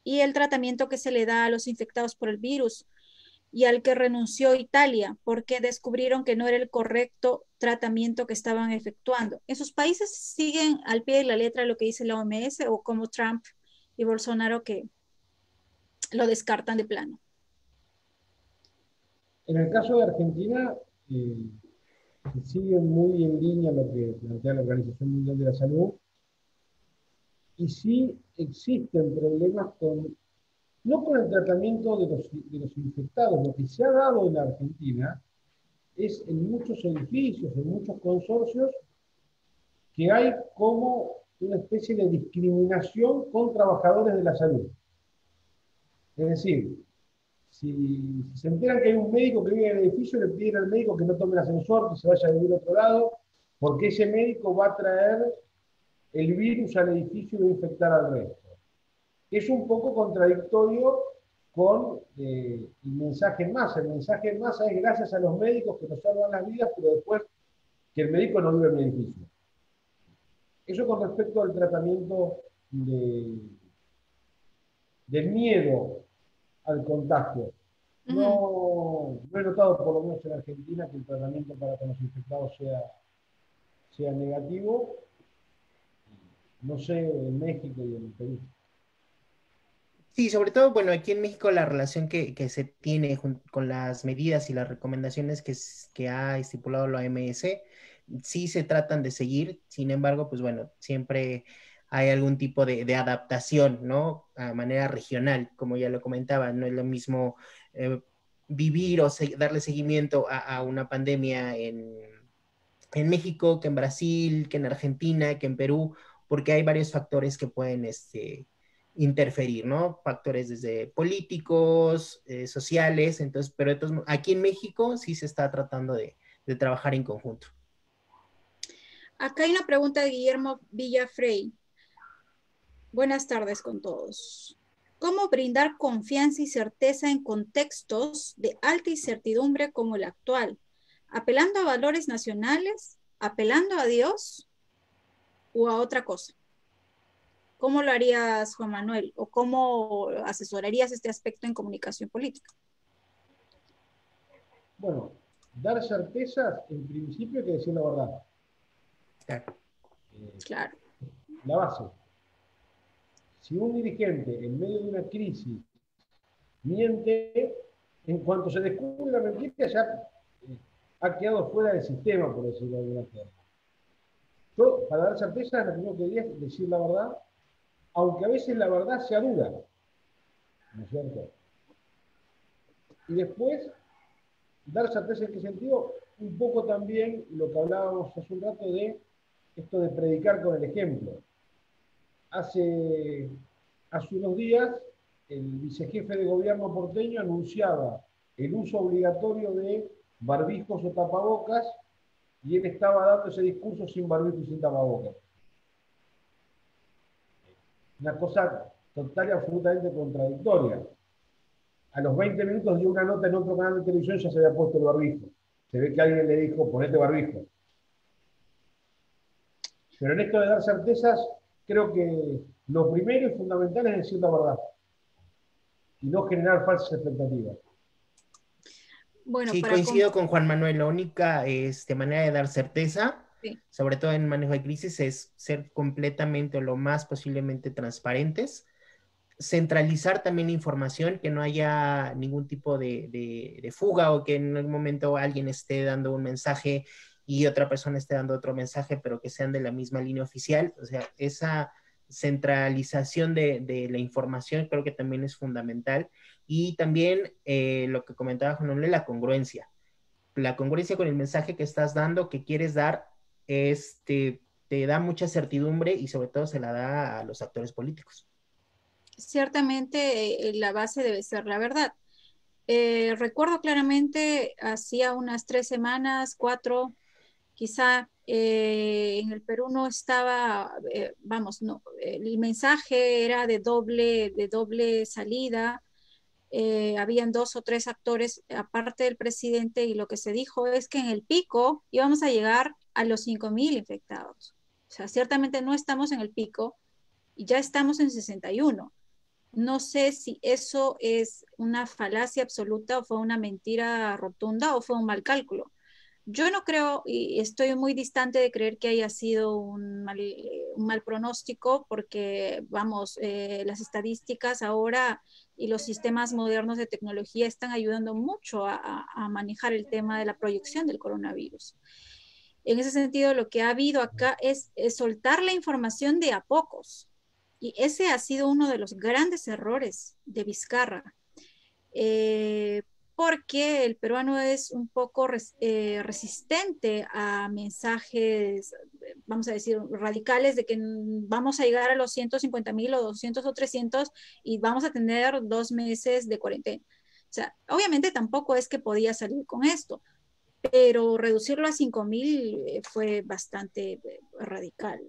y el tratamiento que se le da a los infectados por el virus y al que renunció Italia, porque descubrieron que no era el correcto tratamiento que estaban efectuando. ¿En sus países siguen al pie de la letra lo que dice la OMS o como Trump y Bolsonaro que lo descartan de plano? En el caso de Argentina, sigue muy en línea lo que plantea la Organización Mundial de la Salud, y sí existen problemas no con el tratamiento de los infectados. Lo que se ha dado en la Argentina es en muchos edificios, en muchos consorcios, que hay como una especie de discriminación con trabajadores de la salud. Es decir, si se enteran que hay un médico que vive en el edificio, le piden al médico que no tome el ascensor, que se vaya a vivir a otro lado, porque ese médico va a traer el virus al edificio y va a infectar al resto. Es un poco contradictorio con el mensaje en masa. El mensaje en masa es gracias a los médicos que nos salvan las vidas, pero después que el médico no vive en el edificio. Eso con respecto al tratamiento del miedo al contagio. No he notado, por lo menos en Argentina, que el tratamiento para con los infectados sea negativo. No sé en México y en el Perú. Sí, sobre todo, bueno, aquí en México la relación que se tiene con las medidas y las recomendaciones que ha estipulado la OMS, sí se tratan de seguir. Sin embargo, pues bueno, siempre hay algún tipo de adaptación, ¿no? A manera regional, como ya lo comentaba, no es lo mismo eh, vivir o darle seguimiento a una pandemia en México que en Brasil, que en Argentina, que en Perú, porque hay varios factores que pueden interferir, ¿no? Factores desde políticos, sociales, entonces, pero entonces, aquí en México sí se está tratando de trabajar en conjunto. Acá hay una pregunta de Guillermo Villafrey. Buenas tardes con todos. ¿Cómo brindar confianza y certeza en contextos de alta incertidumbre como el actual? ¿Apelando a valores nacionales? ¿Apelando a Dios o a otra cosa? ¿Cómo lo harías, Juan Manuel? ¿O cómo asesorarías este aspecto en comunicación política? Bueno, dar certezas, en principio hay que decir la verdad. Claro. Claro. La base. Si un dirigente en medio de una crisis miente, en cuanto se descubre la mentira ya ha quedado fuera del sistema, por decirlo de alguna forma. Yo, para dar certeza, lo primero que diría es decir la verdad, aunque a veces la verdad sea dura, ¿no es cierto? Y después, dar certeza en qué sentido, un poco también lo que hablábamos hace un rato de esto de predicar con el ejemplo. Hace unos días, el vicejefe de gobierno porteño anunciaba el uso obligatorio de barbijos o tapabocas, y él estaba dando ese discurso sin barbijo y sin tapabocas. Una cosa total y absolutamente contradictoria. A los 20 minutos dio una nota en otro canal de televisión y ya se había puesto el barbijo. Se ve que alguien le dijo, ponete barbijo. Pero en esto de dar certezas, creo que lo primero y fundamental es decir la verdad y no generar falsas expectativas. Bueno, Sí, coincido con Juan Manuel. La única manera de dar certeza, sí. sobre todo en manejo de crisis, es ser completamente o lo más posiblemente transparentes, centralizar también la información, que no haya ningún tipo de fuga o que en algún momento alguien esté dando un mensaje y otra persona esté dando otro mensaje, pero que sean de la misma línea oficial. O sea, esa centralización de la información creo que también es fundamental. Y también lo que comentaba Juan Manuel, la congruencia. La congruencia con el mensaje que estás dando, que quieres dar, te da mucha certidumbre y sobre todo se la da a los actores políticos. ciertamente la base debe ser la verdad. Recuerdo claramente, hacía unas 3 semanas, 4, quizá en el Perú no estaba, vamos, no, el mensaje era de doble salida. Habían 2 o 3 actores aparte del presidente y lo que se dijo es que en el pico íbamos a llegar a los 5.000 infectados. O sea, ciertamente no estamos en el pico y ya estamos en 61. No sé si eso es una falacia absoluta o fue una mentira rotunda o fue un mal cálculo. Yo no creo y estoy muy distante de creer que haya sido un mal pronóstico porque, vamos, las estadísticas ahora y los sistemas modernos de tecnología están ayudando mucho a manejar el tema de la proyección del coronavirus. En ese sentido, lo que ha habido acá es soltar la información de a pocos. Y ese ha sido uno de los grandes errores de Vizcarra, eh, porque el peruano es un poco resistente a mensajes, vamos a decir, radicales de que vamos a llegar a los 150.000 o 200 o 300 y vamos a tener 2 meses de cuarentena. O sea, obviamente tampoco es que podía salir con esto, pero reducirlo a 5.000 fue bastante radical.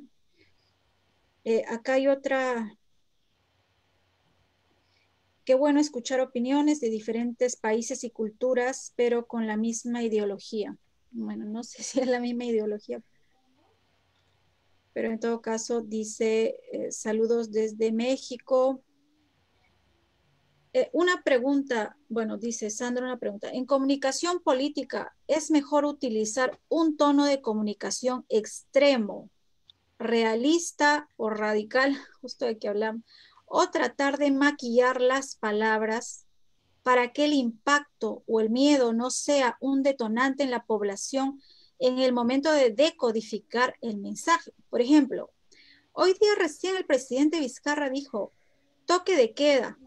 Acá hay otra. Qué bueno escuchar opiniones de diferentes países y culturas, pero con la misma ideología. Bueno, no sé si es la misma ideología, pero en todo caso dice, saludos desde México. Una pregunta, bueno, dice Sandra, una pregunta. En comunicación política, ¿es mejor utilizar un tono de comunicación extremo, realista o radical, justo de que hablamos, o tratar de maquillar las palabras para que el impacto o el miedo no sea un detonante en la población en el momento de decodificar el mensaje? Por ejemplo, hoy día recién el presidente Vizcarra dijo toque de queda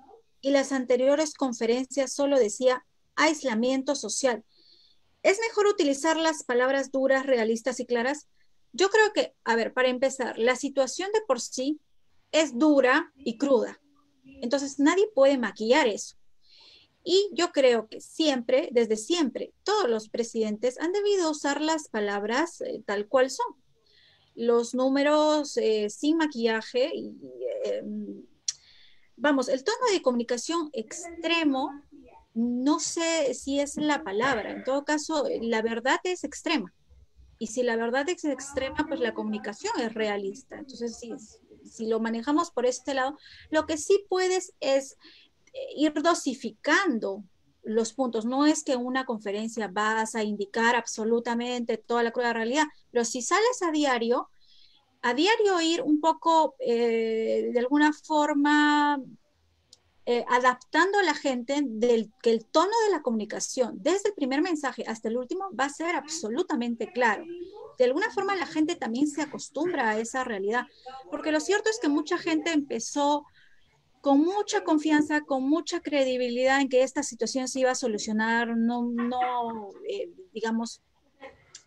y las anteriores conferencias solo decía aislamiento social. ¿Es mejor utilizar las palabras duras, realistas y claras? Yo creo que, a ver, para empezar, la situación de por sí es dura y cruda. Entonces nadie puede maquillar eso. Y yo creo que siempre, desde siempre, todos los presidentes han debido usar las palabras tal cual son. Los números sin maquillaje y, eh, vamos, el tono de comunicación extremo, no sé si es la palabra. En todo caso, la verdad es extrema. Y si la verdad es extrema, pues la comunicación es realista. Entonces, si lo manejamos por este lado, lo que sí puedes es ir dosificando los puntos. No es que en una conferencia vas a indicar absolutamente toda la cruda realidad, pero si sales a diario ir un poco de alguna forma adaptando a la gente que el tono de la comunicación, desde el primer mensaje hasta el último, va a ser absolutamente claro. De alguna forma la gente también se acostumbra a esa realidad, porque lo cierto es que mucha gente empezó con mucha confianza, con mucha credibilidad en que esta situación se iba a solucionar, digamos,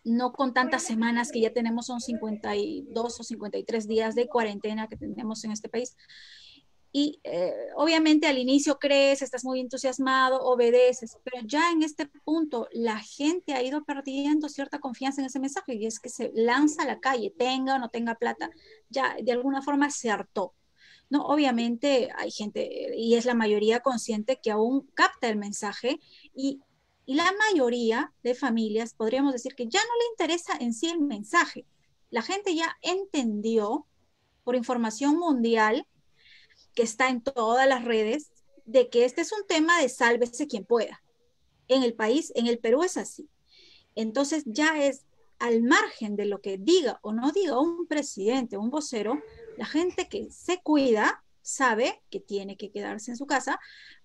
no con tantas semanas que ya tenemos, son 52 o 53 días de cuarentena que tenemos en este país. Y obviamente al inicio crees, estás muy entusiasmado, obedeces, pero ya en este punto la gente ha ido perdiendo cierta confianza en ese mensaje y es que se lanza a la calle, tenga o no tenga plata, ya de alguna forma se hartó. No, obviamente hay gente, y es la mayoría consciente, que aún capta el mensaje y la mayoría de familias podríamos decir que ya no le interesa en sí el mensaje. La gente ya entendió por información mundial que está en todas las redes de que este es un tema de sálvese quien pueda. En el país, en el Perú es así. Entonces ya es al margen de lo que diga o no diga un presidente o un vocero, la gente que se cuida sabe que tiene que quedarse en su casa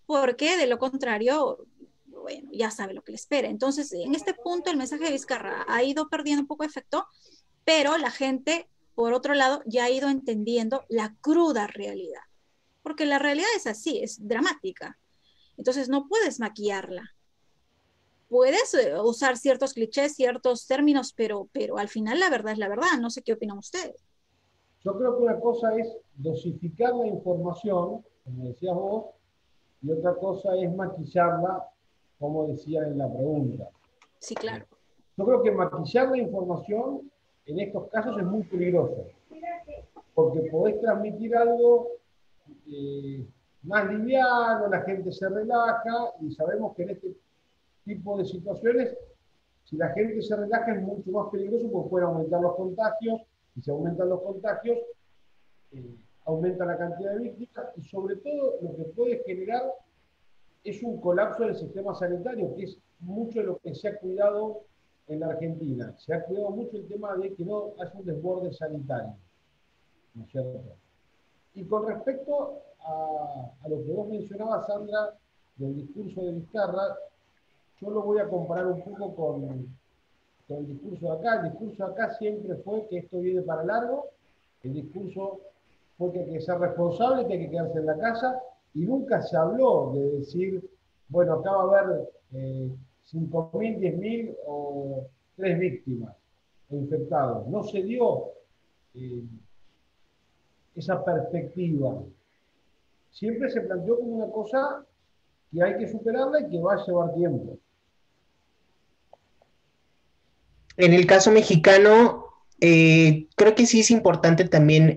porque de lo contrario, bueno, ya sabe lo que le espera. Entonces, en este punto el mensaje de Vizcarra ha ido perdiendo un poco de efecto, pero la gente, por otro lado, ya ha ido entendiendo la cruda realidad, porque la realidad es así, es dramática. Entonces no puedes maquillarla. Puedes usar ciertos clichés, ciertos términos, pero al final la verdad es la verdad. No sé qué opinan ustedes. Yo creo que una cosa es dosificar la información como decías vos, y otra cosa es maquillarla, como decía en la pregunta. Sí, claro. Yo creo que maquillar la información en estos casos es muy peligroso, porque podés transmitir algo más liviano, la gente se relaja, y sabemos que en este tipo de situaciones, si la gente se relaja es mucho más peligroso porque pueden aumentar los contagios, y si aumentan los contagios, aumenta la cantidad de víctimas, y sobre todo lo que puede generar es un colapso del sistema sanitario, que es mucho de lo que se ha cuidado en la Argentina. Se ha cuidado mucho el tema de que no haya un desborde sanitario, ¿no es cierto? Y con respecto a lo que vos mencionabas, Sandra, del discurso de Vizcarra, yo lo voy a comparar un poco con el discurso de acá. El discurso de acá siempre fue que esto viene para largo, el discurso fue que hay que ser responsable, que hay que quedarse en la casa, y nunca se habló de decir, bueno, acá va a haber 5.000, 10.000 o 3 víctimas o infectados. No se dio eh, esa perspectiva. Siempre se planteó como una cosa que hay que superarla y que va a llevar tiempo. En el caso mexicano, creo que sí es importante también,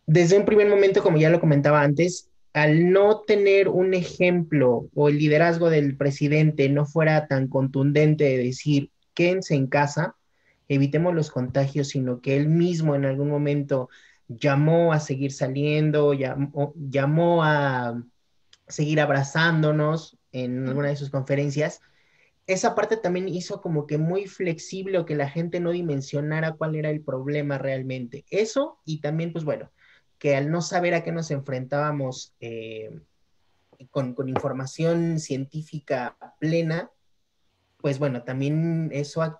desde un primer momento, como ya lo comentaba antes, al no tener un ejemplo o el liderazgo del presidente no fuera tan contundente de decir, quédense en casa, evitemos los contagios, sino que él mismo en algún momento llamó a seguir saliendo, llamó a seguir abrazándonos en alguna de sus conferencias. Esa parte también hizo como que muy flexible o que la gente no dimensionara cuál era el problema realmente. Eso y también, pues bueno, que al no saber a qué nos enfrentábamos con información científica plena, pues bueno, también eso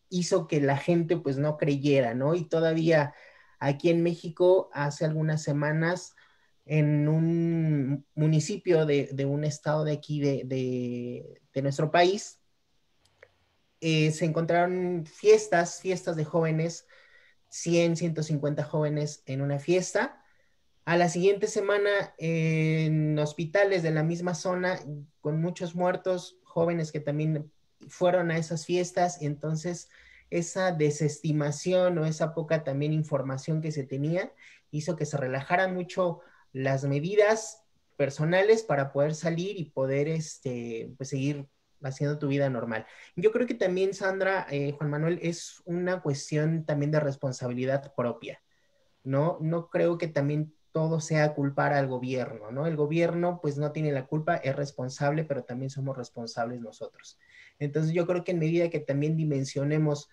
hizo que la gente pues no creyera, ¿no? Y todavía aquí en México, hace algunas semanas, en un municipio de un estado de aquí de nuestro país, se encontraron fiestas de jóvenes, 100, 150 jóvenes en una fiesta. A la siguiente semana, en hospitales de la misma zona, con muchos muertos, jóvenes que también fueron a esas fiestas, y entonces esa desestimación o esa poca también información que se tenía hizo que se relajaran mucho las medidas personales para poder salir y poder pues seguir haciendo tu vida normal. Yo creo que también, Sandra, Juan Manuel, es una cuestión también de responsabilidad propia. ¿No? No creo que también todo sea culpar al gobierno, ¿no? El gobierno pues no tiene la culpa, es responsable, pero también somos responsables nosotros. Entonces yo creo que en medida que también dimensionemos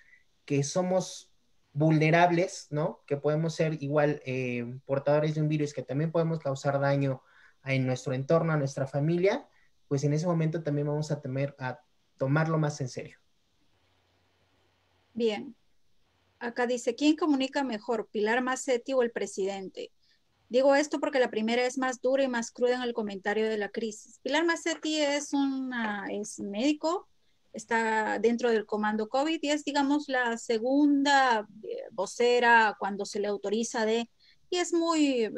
que somos vulnerables, ¿no? Que podemos ser igual portadores de un virus, que también podemos causar daño en nuestro entorno, a nuestra familia, pues en ese momento también vamos a temer a tomarlo más en serio. Bien. Acá dice, ¿quién comunica mejor, Pilar Macetti o el presidente? Digo esto porque la primera es más dura y más cruda en el comentario de la crisis. Pilar Macetti es médico, está dentro del comando COVID y es, digamos, la segunda vocera cuando se le autoriza y es muy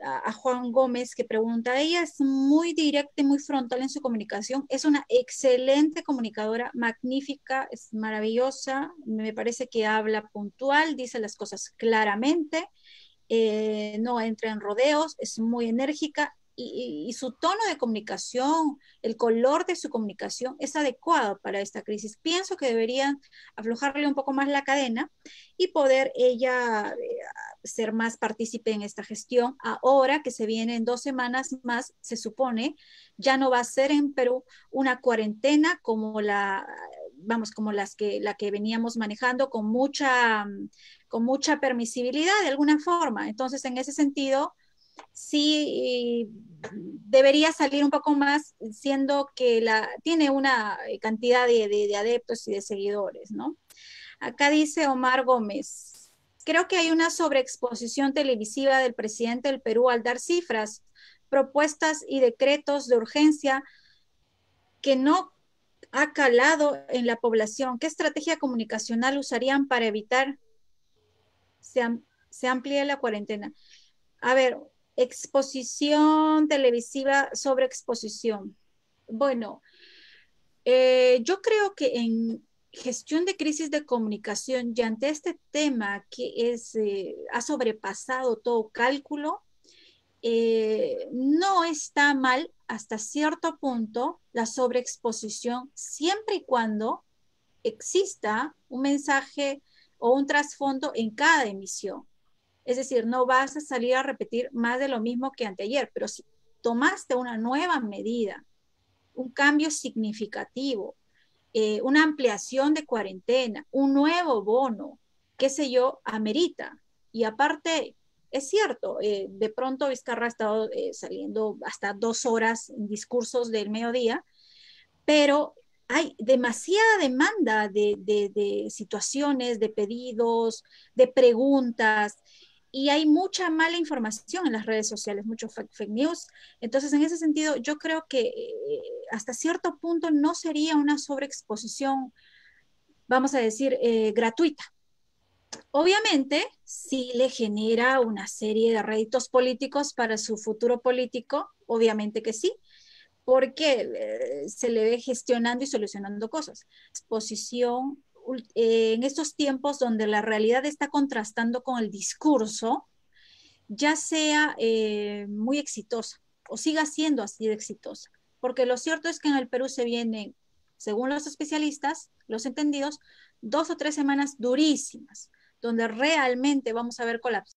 a Juan Gómez que pregunta, ella es muy directa y muy frontal en su comunicación, es una excelente comunicadora, magnífica, es maravillosa, me parece que habla puntual, dice las cosas claramente, no entra en rodeos, es muy enérgica y su tono de comunicación, el color de su comunicación es adecuado para esta crisis. Pienso que deberían aflojarle un poco más la cadena y poder ella ser más partícipe en esta gestión. Ahora que se viene en 2 semanas más, se supone, ya no va a ser en Perú una cuarentena como como la que veníamos manejando con mucha permisibilidad de alguna forma. Entonces, en ese sentido, sí debería salir un poco más, siendo que tiene una cantidad de adeptos y de seguidores, ¿no? Acá dice Omar Gómez, creo que hay una sobreexposición televisiva del presidente del Perú al dar cifras, propuestas y decretos de urgencia que no ha calado en la población. ¿Qué estrategia comunicacional usarían para evitar se amplíe la cuarentena? A ver, exposición televisiva sobre exposición. Bueno, yo creo que en gestión de crisis de comunicación y ante este tema que ha sobrepasado todo cálculo, no está mal hasta cierto punto la sobreexposición, siempre y cuando exista un mensaje o un trasfondo en cada emisión. Es decir, no vas a salir a repetir más de lo mismo que anteayer, pero si tomaste una nueva medida, un cambio significativo, una ampliación de cuarentena, un nuevo bono, qué sé yo, amerita. Y aparte, es cierto, de pronto Vizcarra ha estado saliendo hasta 2 horas en discursos del mediodía, pero hay demasiada demanda de situaciones, de pedidos, de preguntas, y hay mucha mala información en las redes sociales, mucho fake news. Entonces, en ese sentido, yo creo que hasta cierto punto no sería una sobreexposición, vamos a decir, gratuita. Obviamente, sí le genera una serie de réditos políticos para su futuro político, obviamente que sí, porque se le ve gestionando y solucionando cosas. Exposición en estos tiempos donde la realidad está contrastando con el discurso, ya sea muy exitosa o siga siendo así de exitosa. Porque lo cierto es que en el Perú se vienen, según los especialistas, los entendidos, 2 o 3 semanas durísimas, donde realmente vamos a ver colapso